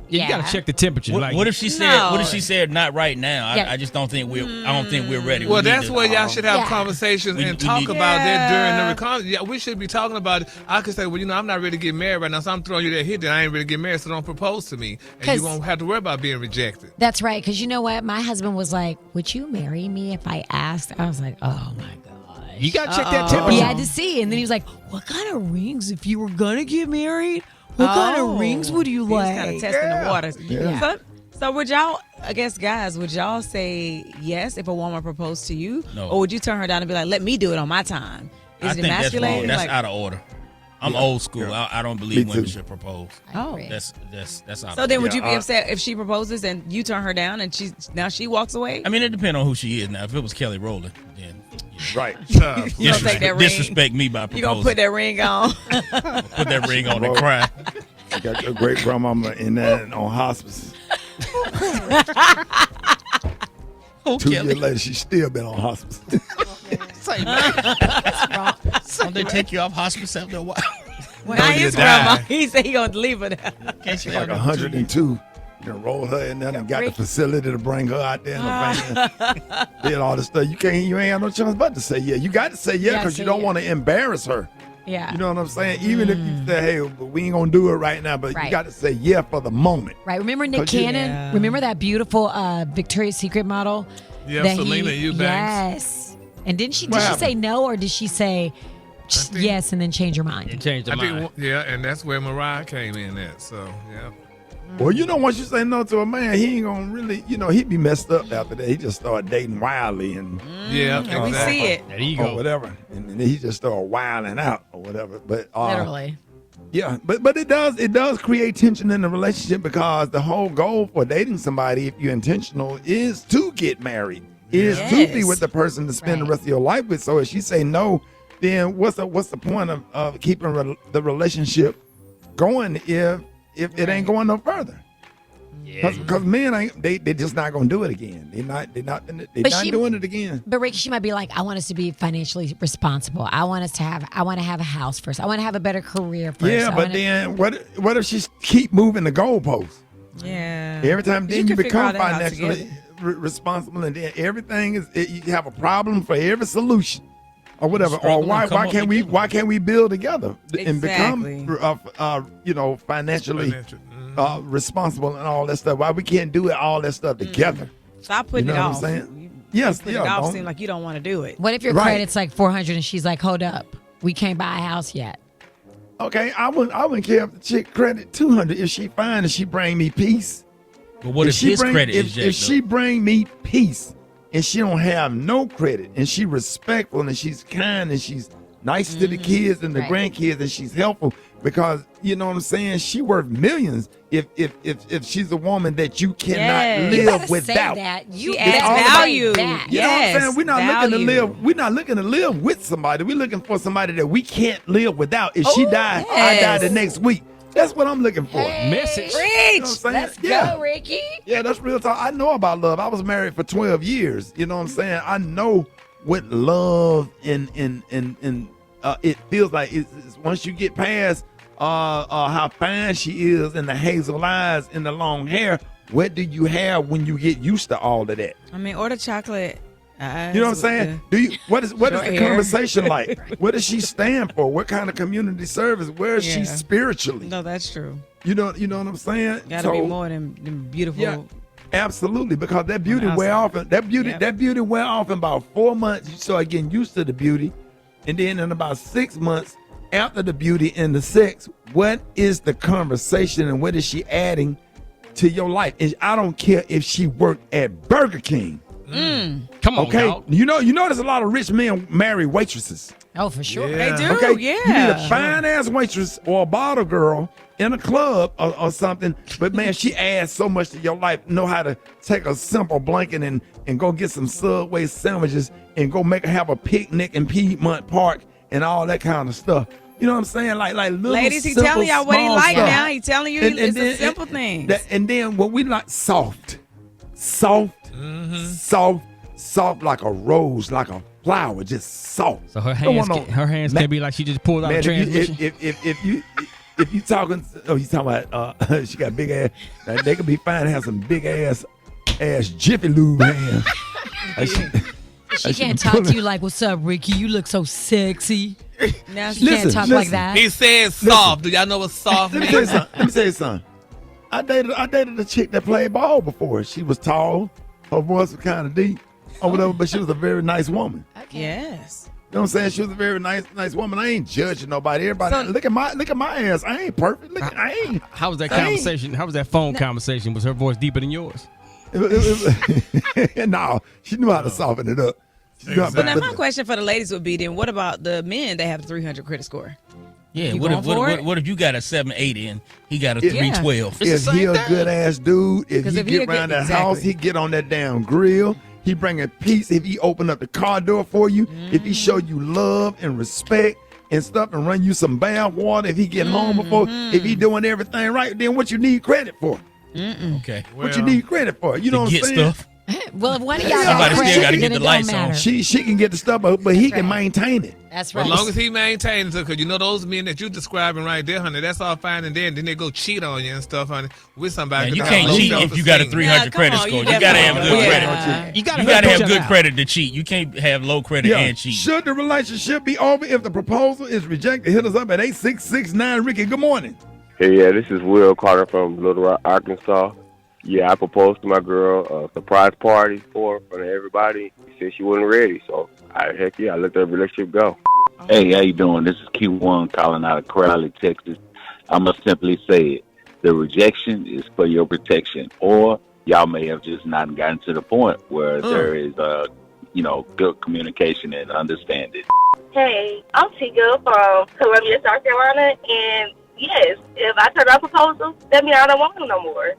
You got to check the temperature. What if she said? No. What if she said not right now? I just don't think we're. I don't think we're ready. Well, that's where y'all should have conversations and talk about that during the recon. Yeah, we should be talking about it. I could say, well, I'm not ready to get married right now, so I'm throwing you that hit that I ain't ready to get married, so don't propose to me, and you won't have to worry about being rejected. That's right, because you know what? My husband was like, "Would you marry me if I asked?" I was like, "Oh my god." You got to check that temperature. He had to see, and then he was like, "What kind of rings if you were gonna get married? What kind of rings would you like?" Kind of testing the waters. Yeah. So would y'all, I guess, guys, would y'all say yes if a woman proposed to you? No. Or would you turn her down and be like, let me do it on my time? Is it emasculating? That's out of order. I'm old school. I don't believe women should propose. Oh, that's out. So then, would you be upset if she proposes and you turn her down and she walks away? I mean, it depends on who she is. Now, if it was Kelly Rowland, then right. You gonna take that ring? Disrespect me by proposing. You gonna put that ring on? Put that ring on and cry. You got your great grandmama in that on hospice. 2 years later, she's still been on hospice. Say, man. That's wrong. Don't they take you off hospice after a while? Well, not his grandma. He said he gonna leave her there. She's like 102. You roll her in there and got the facility to bring her out there in the van. Did all this stuff. You ain't have no chance but to say yeah. You got to say yeah because you don't want to embarrass her. Yeah. You know what I'm saying? Even if you say, hey, we ain't going to do it right now, but you got to say yeah for the moment. Right. Remember Nick Cannon? Remember that beautiful Victoria's Secret model? Yeah, Selena Eubanks. Yes. And did she say no or did she say yes and then change her mind? Changed her mind. And that's where Mariah came in at. So, yeah. Well, once you say no to a man, he ain't going to really, he'd be messed up after that. He just started dating wildly and exactly. We see it. There you go. Or whatever. And then he just started wilding out or whatever. But literally. Yeah, but it does create tension in the relationship because the whole goal for dating somebody, if you're intentional, is to get married. Is to be with the person to spend the rest of your life with. So if she say no, then what's the point of keeping the relationship going if it ain't going no further? Because men they just not gonna do it again. They're not doing it again. But Rick, she might be like, I want us to be financially responsible. I want to have a house first. I want to have a better career first. Yeah, but then what if she keep moving the goalposts? Yeah. Every time then you become financially responsible, and then everything you have a problem for every solution or whatever. Or why can't we build together and become financially responsible and all that stuff? Why we can't do all that stuff together? Stop putting it off. What I'm saying? Yes, put it off. Seem like you don't want to do it. What if your credit's like 400 and she's like, hold up, we can't buy a house yet? Okay, I wouldn't care if the chick credit 200 if she fine and she bring me peace. But what if his credit is jacked if she bring me peace and she don't have no credit and she respectful and she's kind and she's nice to the kids and the grandkids and she's helpful because you know what I'm saying, she worth millions if she's a woman that you cannot live without. You add value. You know what I'm saying? We're not looking to live with somebody. We're looking for somebody that we can't live without. If she died, I die the next week. That's what I'm looking for. Message. Preach. Let's go, Ricky. Yeah, that's real talk. I know about love. I was married for 12 years. You know what I'm saying? I know what love and it feels like. It's once you get past how fine she is and the hazel eyes and the long hair, what do you have when you get used to all of that? I mean, order chocolate. You know what I'm saying? What is the conversation like? What does she stand for? What kind of community service? Where is she spiritually? No, that's true. You know what I'm saying? Gotta be more than beautiful. Yeah, absolutely, because that beauty wear off. That beauty wear off in about 4 months. You start getting used to the beauty, and then in about 6 months after the beauty and the sex, what is the conversation and what is she adding to your life? And I don't care if she worked at Burger King. Come on, okay. Dog. You know, there's a lot of rich men marry waitresses. Oh, for sure. They do. Okay? Yeah. You need a fine ass waitress or a bottle girl in a club or something. But man, she adds so much to your life. Know how to take a simple blanket and go get some Subway sandwiches and go have a picnic in Piedmont Park and all that kind of stuff. You know what I'm saying? Like little ladies, he simple, telling y'all what he like stuff. now. He telling you it's a simple thing. And then what we like, soft like a rose, like a flower, just soft. So her hands can't be like she just pulled out a transmission. If you talking, you talking about she got big ass. They could be fine to have some big ass Jiffy Lube hands. She can't talk to you like, "What's up, Ricky? You look so sexy." Now she can't talk like that. He said soft. Do y'all know what soft means? Let me tell you something. I dated a chick that played ball before. She was tall. Her voice was kind of deep or whatever, but she was a very nice woman. Okay. Yes. You know what I'm saying? She was a very nice woman. I ain't judging nobody. Everybody, look at my ass. I ain't perfect. How was that conversation? How was that phone conversation? Was her voice deeper than yours? No, she knew how to soften it up. But now my question for the ladies would be then, what about the men that have 300 credit score? Yeah, You what going for if you got a 780 and he got a 312? If he a good ass dude, if 'Cause he if he get a around good- the house, exactly. he get on that damn grill. He bring a peace. If he open up the car door for you, if he show you love and respect and stuff and run you some bath water, if he get home before, if he doing everything right, then what you need credit for? Okay. What you need credit for? You know what I'm get saying? stuff. Well, if one of y'all Somebody got still credit, gotta then get it the don't lights on. matter. She can get the stuff, but he can maintain it. That's Well, right. as long as he maintains it, because you know those men that you describing right there, honey, that's all fine and then they go cheat on you and stuff, honey, with somebody. Man, you 'cause can't that's cheat low if you got a self-esteem. 300 credit score. You gotta have good credit. You gotta have good credit to cheat. You can't have low credit and cheat. Should the relationship be over if the proposal is rejected? Hit us up at 866-9 Ricky. Good morning. Hey, yeah, this is Will Carter from Little Rock, Arkansas. Yeah, I proposed to my girl a surprise party for her in front of everybody. She said she wasn't ready, so I let the relationship go. Hey, how you doing? This is Q1 calling out of Crowley, Texas. I'm going to simply say it. The rejection is for your protection, or y'all may have just not gotten to the point where there is, good communication and understanding. Hey, I'm Tika from Columbia, South Carolina, and yes, if I turn down proposal, that means I don't want him no more.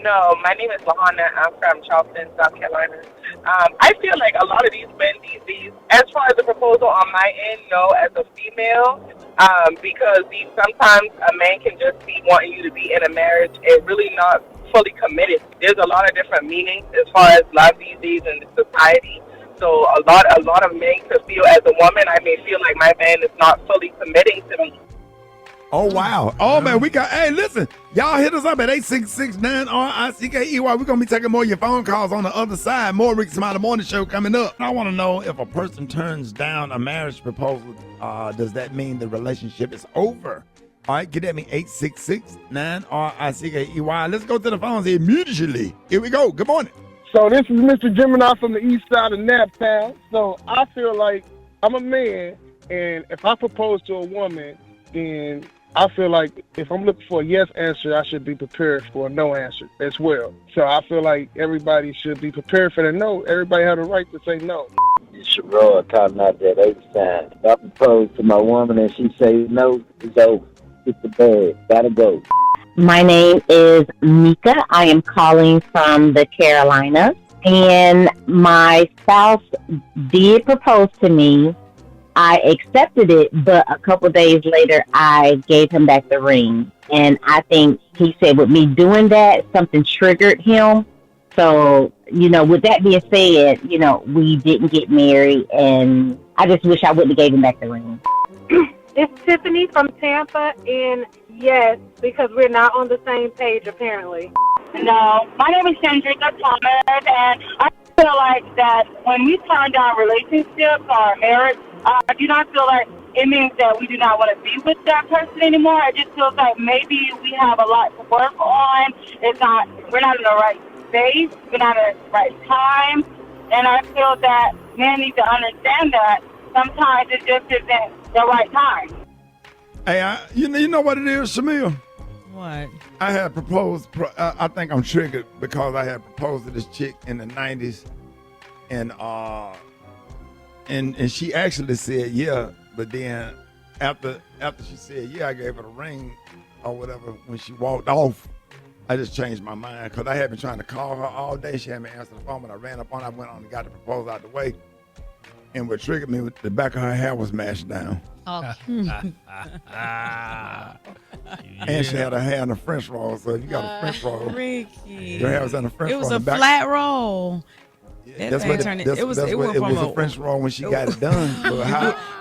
No, my name is Lahana. I'm from Charleston, South Carolina. I feel like a lot of these men these days, as far as the proposal on my end, no, as a female, because sometimes a man can just be wanting you to be in a marriage and really not fully committed. There's a lot of different meanings as far as love these days in the society. So a lot of men could feel as a woman, I may feel like my man is not fully committing to me. Oh, wow. Oh, man, hey, listen, y'all hit us up at 866-9RICKEY. We're going to be taking more of your phone calls on the other side. More Rickey Smiley Morning Show coming up. I want to know, if a person turns down a marriage proposal, does that mean the relationship is over? All right, get at me, 866-9RICKEY. Let's go to the phones immediately. Here we go. Good morning. So this is Mr. Gemini from the east side of Naptown. So I feel like I'm a man, and if I propose to a woman, then I feel like if I'm looking for a yes answer, I should be prepared for a no answer as well. So I feel like everybody should be prepared for the no. Everybody has a right to say no. It's Shamea calling out that H-time. If I propose to my woman and she says no, it's over. It's the bed. Gotta go. My name is Mika. I am calling from the Carolinas. And my spouse did propose to me. I accepted it, but a couple days later, I gave him back the ring. And I think he said with me doing that, something triggered him. So, with that being said, we didn't get married, and I just wish I wouldn't have gave him back the ring. It's Tiffany from Tampa, and yes, because we're not on the same page, apparently. No, my name is Chandrika Thomas, and I feel like that when we turn down relationships or marriage, I do not feel like it means that we do not want to be with that person anymore. It just feels like maybe we have a lot to work on. We're not in the right space. We're not in the right time. And I feel that men need to understand that sometimes it just isn't the right time. Hey, you know what it is, Shamea? What? I had proposed, I think I'm triggered because I had proposed to this chick in the 90s, and she actually said yeah, but then after she said yeah, I gave her the ring or whatever. When she walked off, I just changed my mind because I had been trying to call her all day. She hadn't answered the phone. When I ran up on her, I went on and got the proposal out the way. And what triggered me, with the back of her hair was mashed down. Oh. And she had her hair in a French roll. So if you got a French roll, Ricky, your hair was in a French roll. It was a flat roll. That's what it was a French roll when she got it done.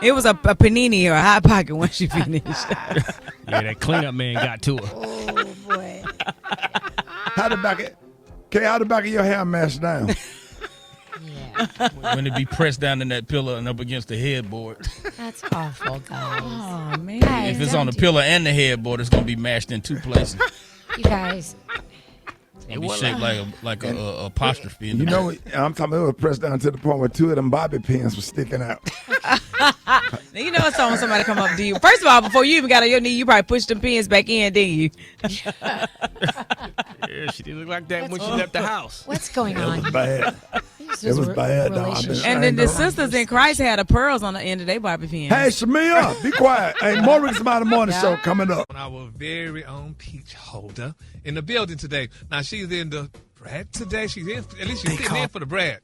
It was a panini or a hot pocket when she finished. Yeah, that cleanup man got to her. Oh boy! How the back of your hair mashed down? When it be pressed down in that pillow and up against the headboard. That's awful, guys. Oh man! If it's on the pillow and the headboard, it's gonna be mashed in two places. You guys. It was shaped like a apostrophe. I'm talking about it was pressed down to the point where two of them bobby pins were sticking out. You know it's when somebody come up to you. First of all, before you even got on your knee, you probably pushed them pins back in, didn't you? Yeah, she didn't look like that when she left the house. What's going on? Bad. Are you It was bad, though. And then the sisters in Christ had the pearls on the end of their Barbie pins. Hey, Shamea, be quiet. Hey, more Rickey Smiley Morning Show coming up. Our very own peach holder in the building today. Now, she's in the brat today. She's in, at least she's sitting in for the brat.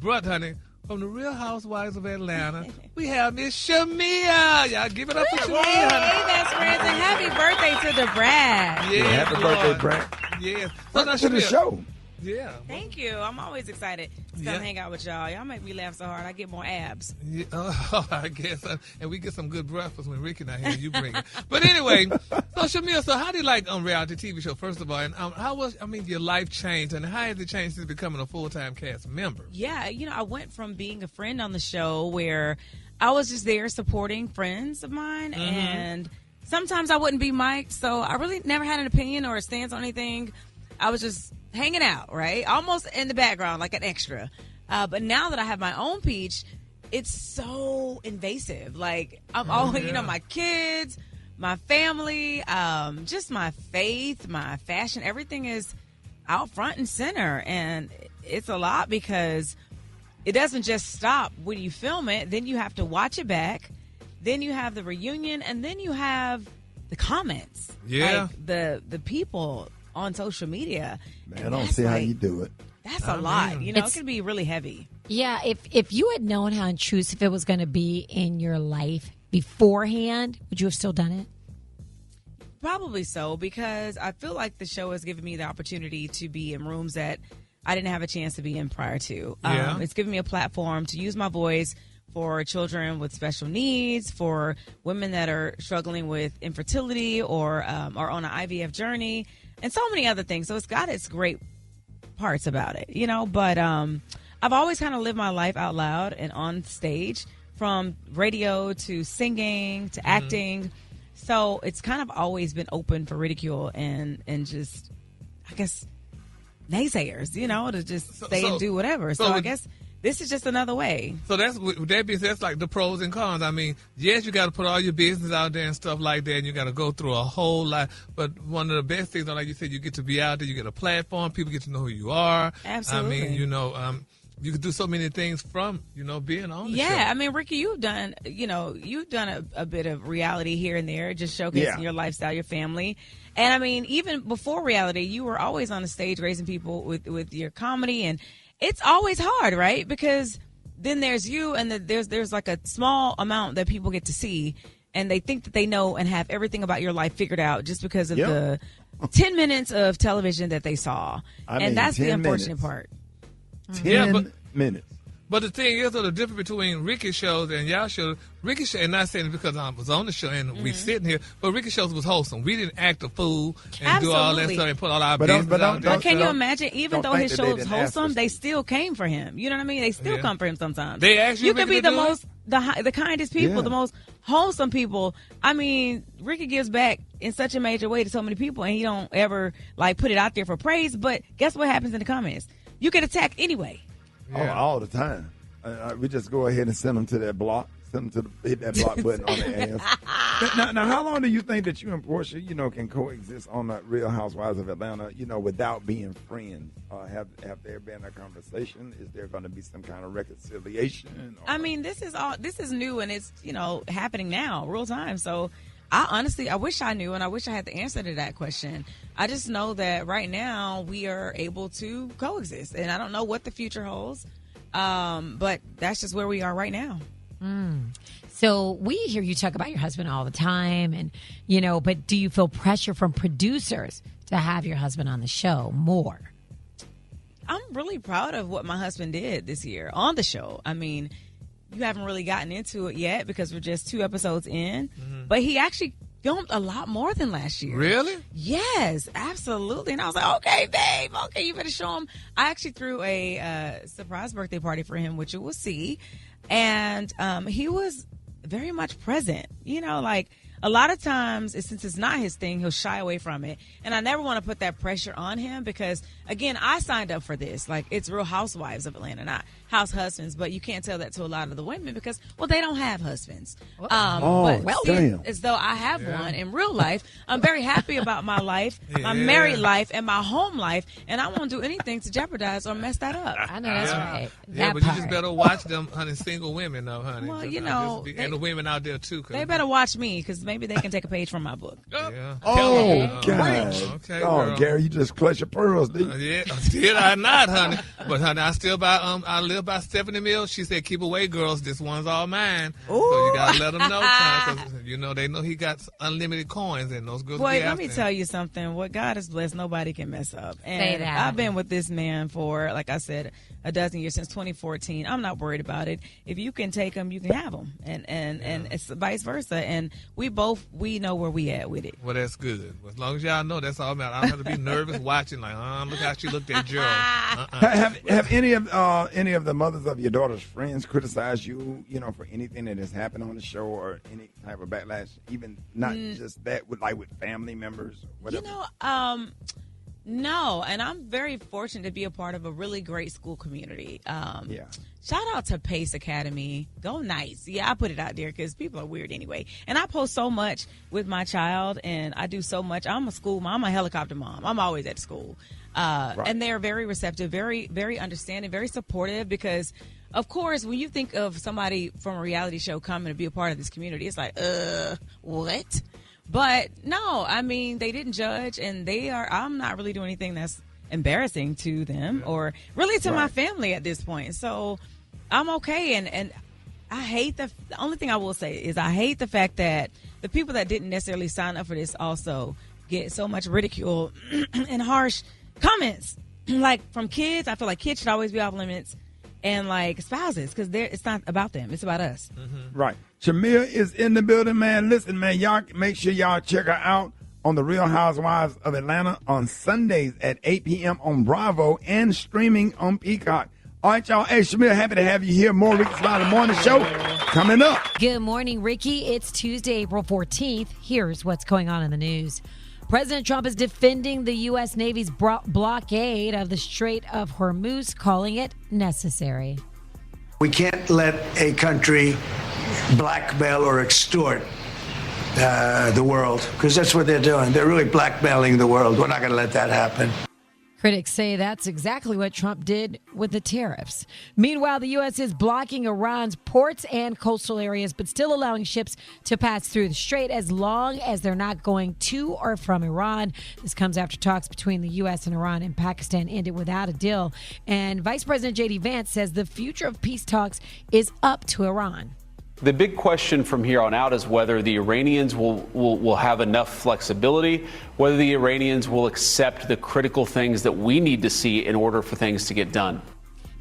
But, honey, from the Real Housewives of Atlanta, we have Miss Shamea. Y'all give it up for Shamea. Hey, best friends, and happy birthday to the brat. Yeah, happy birthday, Brat. Yes. Welcome to the show. Yeah. Thank you. I'm always excited to come hang out with y'all. Y'all make me laugh so hard. I get more abs. Yeah, I guess. And we get some good breakfast when Ricky not here. You bring it. But anyway, so Shamea, so how do you like reality TV show, first of all? And how was, your life changed? And how has it changed since becoming a full-time cast member? Yeah, I went from being a friend on the show where I was just there supporting friends of mine. Mm-hmm. And sometimes I wouldn't be mic'd. So I really never had an opinion or a stance on anything. I was just hanging out, right? Almost in the background, like an extra. But now that I have my own peach, it's so invasive. Like, I'm always, my kids, my family, just my faith, my fashion, everything is out front and center. And it's a lot because it doesn't just stop when you film it. Then you have to watch it back. Then you have the reunion. And then you have the comments. Yeah. Like the people on social media. Man, I don't see how you do it. That's a lot. It can be really heavy. Yeah, if you had known how intrusive it was going to be in your life beforehand, would you have still done it? Probably so, because I feel like the show has given me the opportunity to be in rooms that I didn't have a chance to be in prior to. It's given me a platform to use my voice for children with special needs, for women that are struggling with infertility or are on an IVF journey, and so many other things. So it's got its great parts about it, but I've always kind of lived my life out loud and on stage, from radio to singing to acting. So it's kind of always been open for ridicule and just, I guess, naysayers, to just say and do whatever. So I guess this is just another way. So that's like the pros and cons. Yes, you got to put all your business out there and stuff like that, and you got to go through a whole lot. But one of the best things, like you said, you get to be out there, you get a platform, people get to know who you are. Absolutely. You can do so many things from, being on the show. Yeah, Ricky, you've done a bit of reality here and there, just showcasing your lifestyle, your family. And even before reality, you were always on the stage raising people with your comedy, and it's always hard, right? Because then there's you, and there's like a small amount that people get to see, and they think that they know and have everything about your life figured out just because of the 10 minutes of television that they saw. And that's the unfortunate part. 10 minutes. But the thing is, the difference between Ricky's shows and y'all shows, Ricky's show, and not saying it because I was on the show and we sitting here, but Ricky's shows was wholesome. We didn't act a fool and do all that stuff and put all our business out there. But can you imagine, even though his show was wholesome, they still came for him. You know what I mean? They still come for him sometimes. They actually you could be the kindest people, the most wholesome people. Ricky gives back in such a major way to so many people, and he don't ever put it out there for praise. But guess what happens in the comments? You get attacked anyway. Yeah. All the time. We just go ahead and send them to that block. Send them to hit that block button on their ass. Now, how long do you think that you and Portia, can coexist on the Real Housewives of Atlanta, without being friends? Have there been a conversation? Is there going to be some kind of reconciliation? This is new, and it's happening now, real time. So I wish I knew, and I wish I had the answer to that question. I just know that right now we are able to coexist, and I don't know what the future holds, but that's just where we are right now. So we hear you talk about your husband all the time, and but do you feel pressure from producers to have your husband on the show more? I'm really proud of what my husband did this year on the show. You haven't really gotten into it yet because we're just 2 episodes in, but he actually filmed a lot more than last year. Really? Yes, absolutely. And I was like, okay, babe, okay, you better show him. I actually threw a surprise birthday party for him, which you will see. And he was very much present. a lot of times, since it's not his thing, he'll shy away from it. And I never want to put that pressure on him because, again, I signed up for this. Like, it's Real Housewives of Atlanta, not House Husbands. But you can't tell that to a lot of the women because, well, they don't have husbands. But damn. as though I have one in real life, I'm very happy about my life, my married life, and my home life. And I won't do anything to jeopardize or mess that up. I know that's right. Yeah, but you just better watch them, honey, single women, though, honey. Well, you know. And the women out there, too. They better watch me because maybe they can take a page from my book. Yeah. Oh, God. Okay, oh, girl. Gary, you just clutch your pearls, didn't you? Yeah, did I not, honey? But, honey, I live by Stephanie Mills. She said, keep away, girls. This one's all mine. Ooh. So you got to let them know, because, you know, they know he got unlimited coins, and those girls Boy, let me tell you something. What God has blessed, nobody can mess up. And I've been with this man for, like I said, a dozen years, since 2014. I'm not worried about it. If you can take them, you can have them. And it's vice versa. And we know where we at with it. Well, that's good. As long as y'all know, that's all matter. I don't have to be nervous watching, like, look how she looked at Joe. Have any of the mothers of your daughter's friends criticized you, for anything that has happened on the show or any type of backlash, even not just that, with family members or whatever? No, and I'm very fortunate to be a part of a really great school community. Shout out to Pace Academy. Go Nice. Yeah, I put it out there because people are weird anyway. And I post so much with my child, and I do so much. I'm a school mom. I'm a helicopter mom. I'm always at school. And they're very receptive, very, very understanding, very supportive because, of course, when you think of somebody from a reality show coming to be a part of this community, it's like, what? But no, I mean, they didn't judge, and I'm not really doing anything that's embarrassing to them or really to my family at this point. So I'm okay. And I hate the only thing I will say is I hate the fact that the people that didn't necessarily sign up for this also get so much ridicule and harsh comments. Like from kids, I feel like kids should always be off limits. And like spouses, because it's not about them, it's about us. Right. Shamea is in the building, man. Listen, man, y'all make sure y'all check her out on The Real Housewives of Atlanta on Sundays at 8 p.m. on Bravo and streaming on Peacock. All right, y'all. Hey, Shamea, happy to have you here. More Rickey Smiley Morning Show coming up. Good morning, Ricky. It's Tuesday, April 14th. Here's what's going on in the news. President Trump is defending the U.S. Navy's blockade of the Strait of Hormuz, calling it necessary. We can't let a country blackmail or extort the world, because that's what they're doing. They're really blackmailing the world. We're not going to let that happen. Critics say that's exactly what Trump did with the tariffs. Meanwhile, the U.S. is blocking Iran's ports and coastal areas, but still allowing ships to pass through the strait as long as they're not going to or from Iran. This comes after talks between the U.S. and Iran and Pakistan ended without a deal. And Vice President J.D. Vance says the future of peace talks is up to Iran. The big question from here on out is whether the Iranians will have enough flexibility, whether the Iranians will accept the critical things that we need to see in order for things to get done.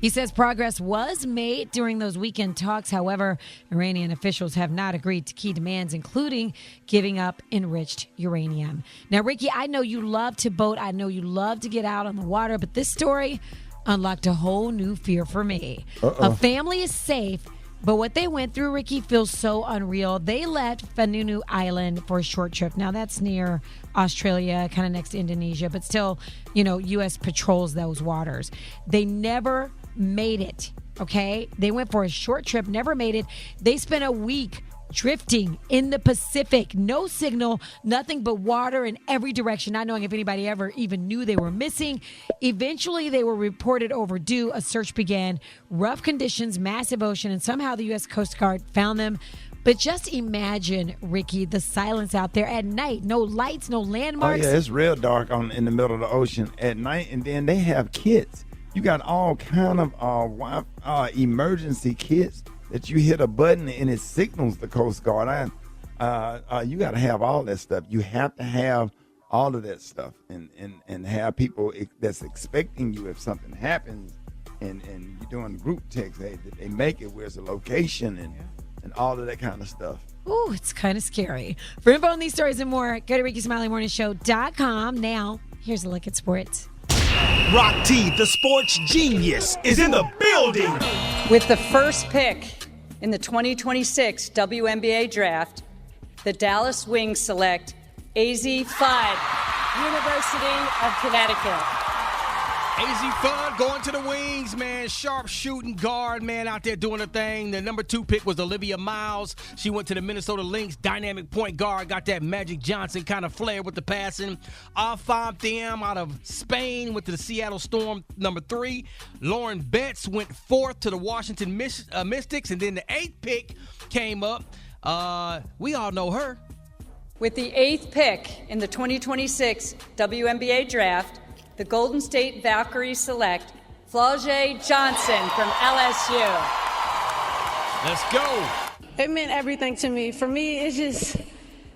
He says progress was made during those weekend talks. However, Iranian officials have not agreed to key demands, including giving up enriched uranium. Now, Ricky, I know you love to boat. I know you love to get out on the water, but this story unlocked a whole new fear for me. A family is safe, but what they went through, Ricky, feels so unreal. They left Fanunu Island for a short trip. Now, that's near Australia, kind of next to Indonesia, but still, U.S. patrols those waters. They never made it, okay? They went for a short trip, never made it. They spent a week drifting in the Pacific. No signal, nothing but water in every direction, not knowing if anybody ever even knew they were missing. Eventually, they were reported overdue. A search began. Rough conditions, massive ocean, and somehow the U.S. Coast Guard found them. But just imagine, Ricky, the silence out there at night. No lights, no landmarks. Oh, yeah, it's real dark in the middle of the ocean at night. And then they have kits. You got all kind of emergency kits that you hit a button and it signals the Coast Guard. You got to have all that stuff. You have to have all of that stuff and have people that's expecting you if something happens and you're doing group text. They make it where it's a location and all of that kind of stuff. Ooh, it's kind of scary. For info on these stories and more, go to RickySmileyMorningShow.com. Now, here's a look at sports. Rock T, the sports genius, is in the building. With the first pick in the 2026 WNBA draft, the Dallas Wings select AZ Fudd, University of Connecticut. AZ Fudd going to the Wings, man. Sharp shooting guard, man, out there doing her thing. The number 2 pick was Olivia Miles. She went to the Minnesota Lynx. Dynamic point guard, got that Magic Johnson kind of flair with the passing. Afam Thiam out of Spain went to the Seattle Storm, number 3. Lauren Betts went 4th to the Washington Mystics. And then the 8th pick came up. We all know her. With the 8th pick in the 2026 WNBA draft, the Golden State Valkyries select Flau'jae Johnson from LSU. Let's go. It meant everything to me. For me, it's just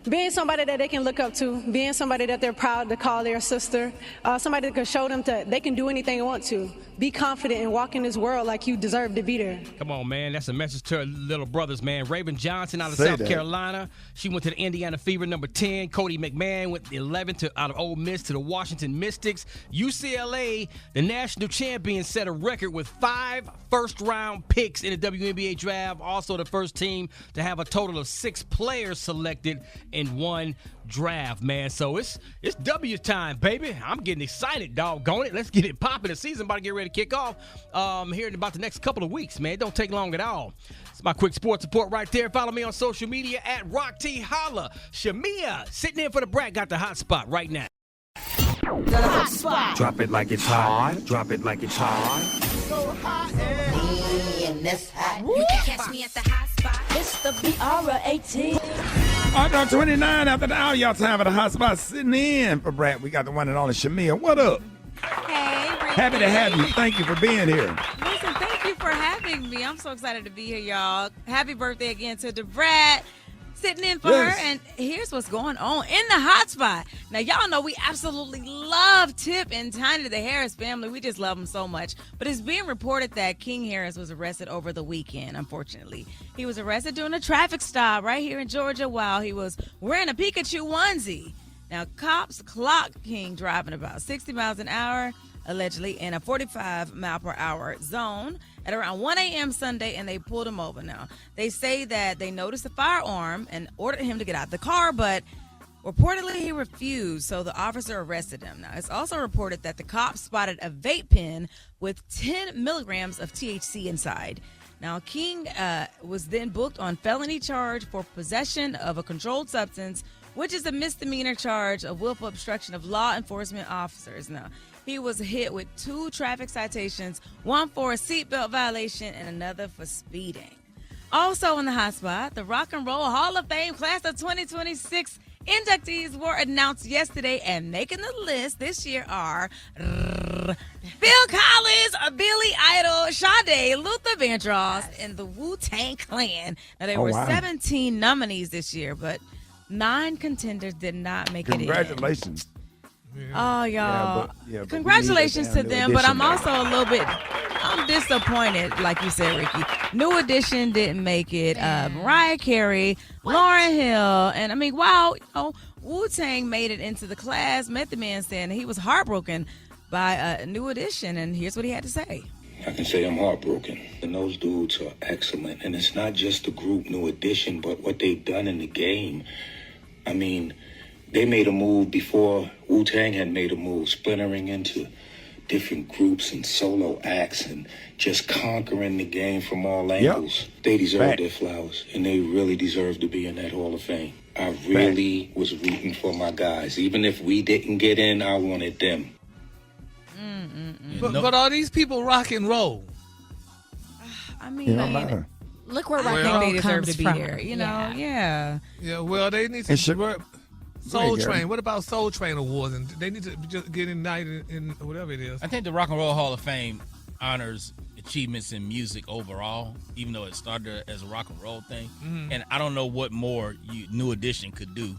being somebody that they can look up to, being somebody that they're proud to call their sister, somebody that can show them that they can do anything they want to. Be confident and walk in this world like you deserve to be there. Come on, man. That's a message to her little brothers, man. Raven Johnson out of Say South that. Carolina. She went to the Indiana Fever, number 10. Cody McMahon went 11 out of Ole Miss to the Washington Mystics. UCLA, the national champion, set a record with 5 first-round picks in the WNBA draft. Also the first team to have a total of 6 players selected in one draft, man. So it's W time, baby. I'm getting excited, doggone it. Let's get it popping. The season about to get ready to kick off here in about the next couple of weeks, man. It don't take long at all. It's my quick sports report right there. Follow me on social media at Rock T Holla. Shamea sitting in for the brat got the hot spot right now. The hot spot. Drop it like it's hot. Drop it like it's hot. So hot and this hot. You can catch me at the hot spot. It's the BR18. On 29 after the hour, y'all time for the hot spot. Sitting in for Brad, we got the one and only Shamea. What up? Hey, Rickey. Happy to have you. Thank you for being here. Listen, thank you for having me. I'm so excited to be here, y'all. Happy birthday again to DeBrat. Sitting in for Yes. her, and here's what's going on in the hot spot. Now, y'all know we absolutely love Tip and Tiny, the Harris family. We just love them so much. But it's being reported that King Harris was arrested over the weekend, unfortunately. He was arrested during a traffic stop right here in Georgia while he was wearing a Pikachu onesie. Now, cops clocked King driving about 60 miles an hour, allegedly in a 45-mile-per-hour zone at around 1 a.m. Sunday, and they pulled him over. Now, they say that they noticed a firearm and ordered him to get out of the car, but reportedly he refused, so the officer arrested him. Now, it's also reported that the cops spotted a vape pen with 10 milligrams of THC inside. Now, King was then booked on felony charge for possession of a controlled substance, which is a misdemeanor charge of willful obstruction of law enforcement officers. Now, he was hit with 2 traffic citations, one for a seatbelt violation and another for speeding. Also in the hot spot, the Rock and Roll Hall of Fame class of 2026 inductees were announced yesterday, and making the list this year are Phil Collins, Billy Idol, Sade, Luther Vandross, and the Wu-Tang Clan. Now, there were 17 nominees this year, but 9 contenders did not make it in. Congratulations. Oh, y'all. but we Congratulations need a to damn them, New but I'm Edition. also a little bit, I'm disappointed, like you said, Ricky. New Edition didn't make it. Mariah Carey, Lauryn Hill, and I mean, wow, Wu-Tang made it into the class. Method Man said he was heartbroken by a New Edition, and here's what he had to say. I can say I'm heartbroken. And those dudes are excellent. And it's not just the group New Edition, but what they've done in the game. I mean, they made a move before Wu-Tang had made a move, splintering into different groups and solo acts and just conquering the game from all angles. They deserve their flowers, and they really deserve to be in that Hall of Fame. I really was rooting for my guys. Even if we didn't get in, I wanted them. But are these people rock and roll? I mean, look where rock and roll they deserve to be here. You know, yeah. Yeah, well, they need to work. Soul Train. What about Soul Train Awards? And they need to just get indicted in whatever it is. I think the Rock and Roll Hall of Fame honors achievements in music overall, even though it started as a rock and roll thing. Mhm. And I don't know what more New Edition could do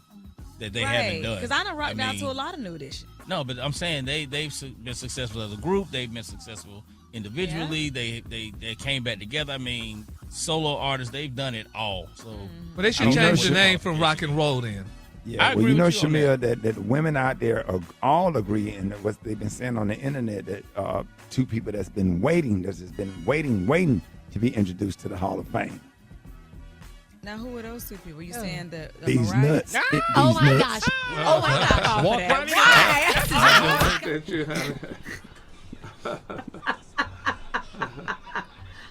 that they haven't done. Because I done rocked out to a lot of New Edition. No, but I'm saying they've been successful as a group. They've been successful individually. They came back together. I mean, solo artists, they've done it all. So, But they should change the name from rock and roll then. Yeah, well, you know, Shamea, that women out there all agree, and what they've been saying on the internet, that 2 people that's been waiting to be introduced to the Hall of Fame. Now, who are those two people? You saying the These Mariahs? nuts. Oh my gosh. Oh my God. Walk right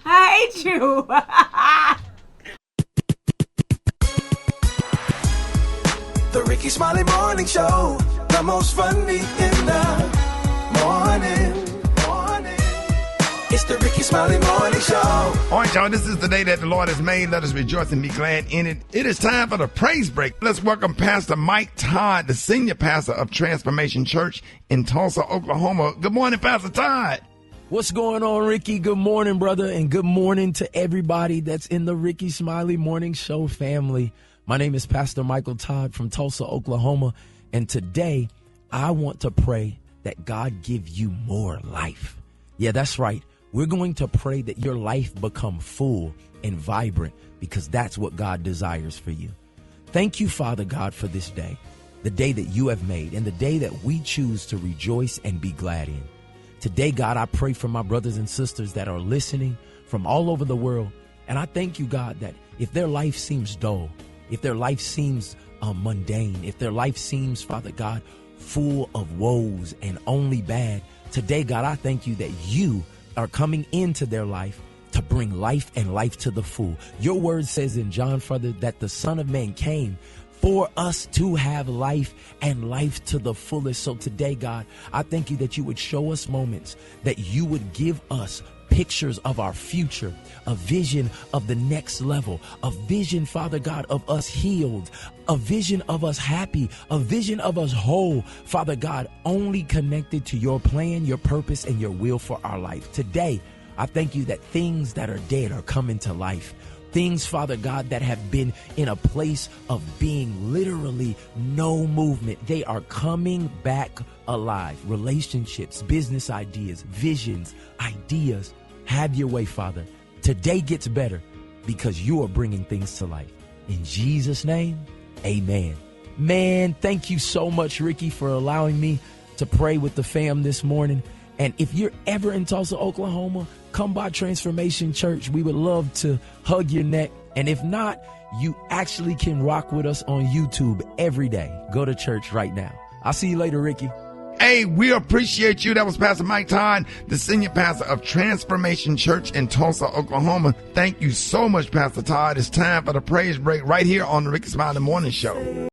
I hate you. The Rickey Smiley Morning Show, the most funny in the morning. It's the Rickey Smiley Morning Show. All right, y'all, this is the day that the Lord has made. Let us rejoice and be glad in it. It is time for the praise break. Let's welcome Pastor Mike Todd, the senior pastor of Transformation Church in Tulsa, Oklahoma. Good morning, Pastor Todd. What's going on, Ricky? Good morning, brother, and good morning to everybody that's in the Rickey Smiley Morning Show family. My name is Pastor Michael Todd from Tulsa, Oklahoma, and today I want to pray that God give you more life. Yeah, that's right. We're going to pray that your life become full and vibrant because that's what God desires for you. Thank you, Father God, for this day, the day that you have made and the day that we choose to rejoice and be glad in. Today, God, I pray for my brothers and sisters that are listening from all over the world. And I thank you, God, that if their life seems dull, if their life seems mundane, if their life seems, Father God, full of woes and only bad, today, God, I thank you that you are coming into their life to bring life and life to the full. Your word says in John, Father, that the Son of Man came for us to have life and life to the fullest. So today, God, I thank you that you would show us moments, that you would give us pictures of our future, a vision of the next level, a vision, Father God, of us healed, a vision of us happy, a vision of us whole, Father God, only connected to your plan, your purpose, and your will for our life. Today, I thank you that things that are dead are coming to life. Things, Father God, that have been in a place of being literally no movement, they are coming back alive. Relationships, business ideas, visions, ideas. Have your way, Father. Today gets better because you are bringing things to life. In Jesus' name, amen. Man, thank you so much, Ricky, for allowing me to pray with the fam this morning. And if you're ever in Tulsa, Oklahoma, come by Transformation Church. We would love to hug your neck. And if not, you actually can rock with us on YouTube every day. Go to church right now. I'll see you later, Ricky. Hey, we appreciate you. That was Pastor Mike Todd, the senior pastor of Transformation Church in Tulsa, Oklahoma. Thank you so much, Pastor Todd. It's time for the praise break right here on the Rickey Smiley Morning Show.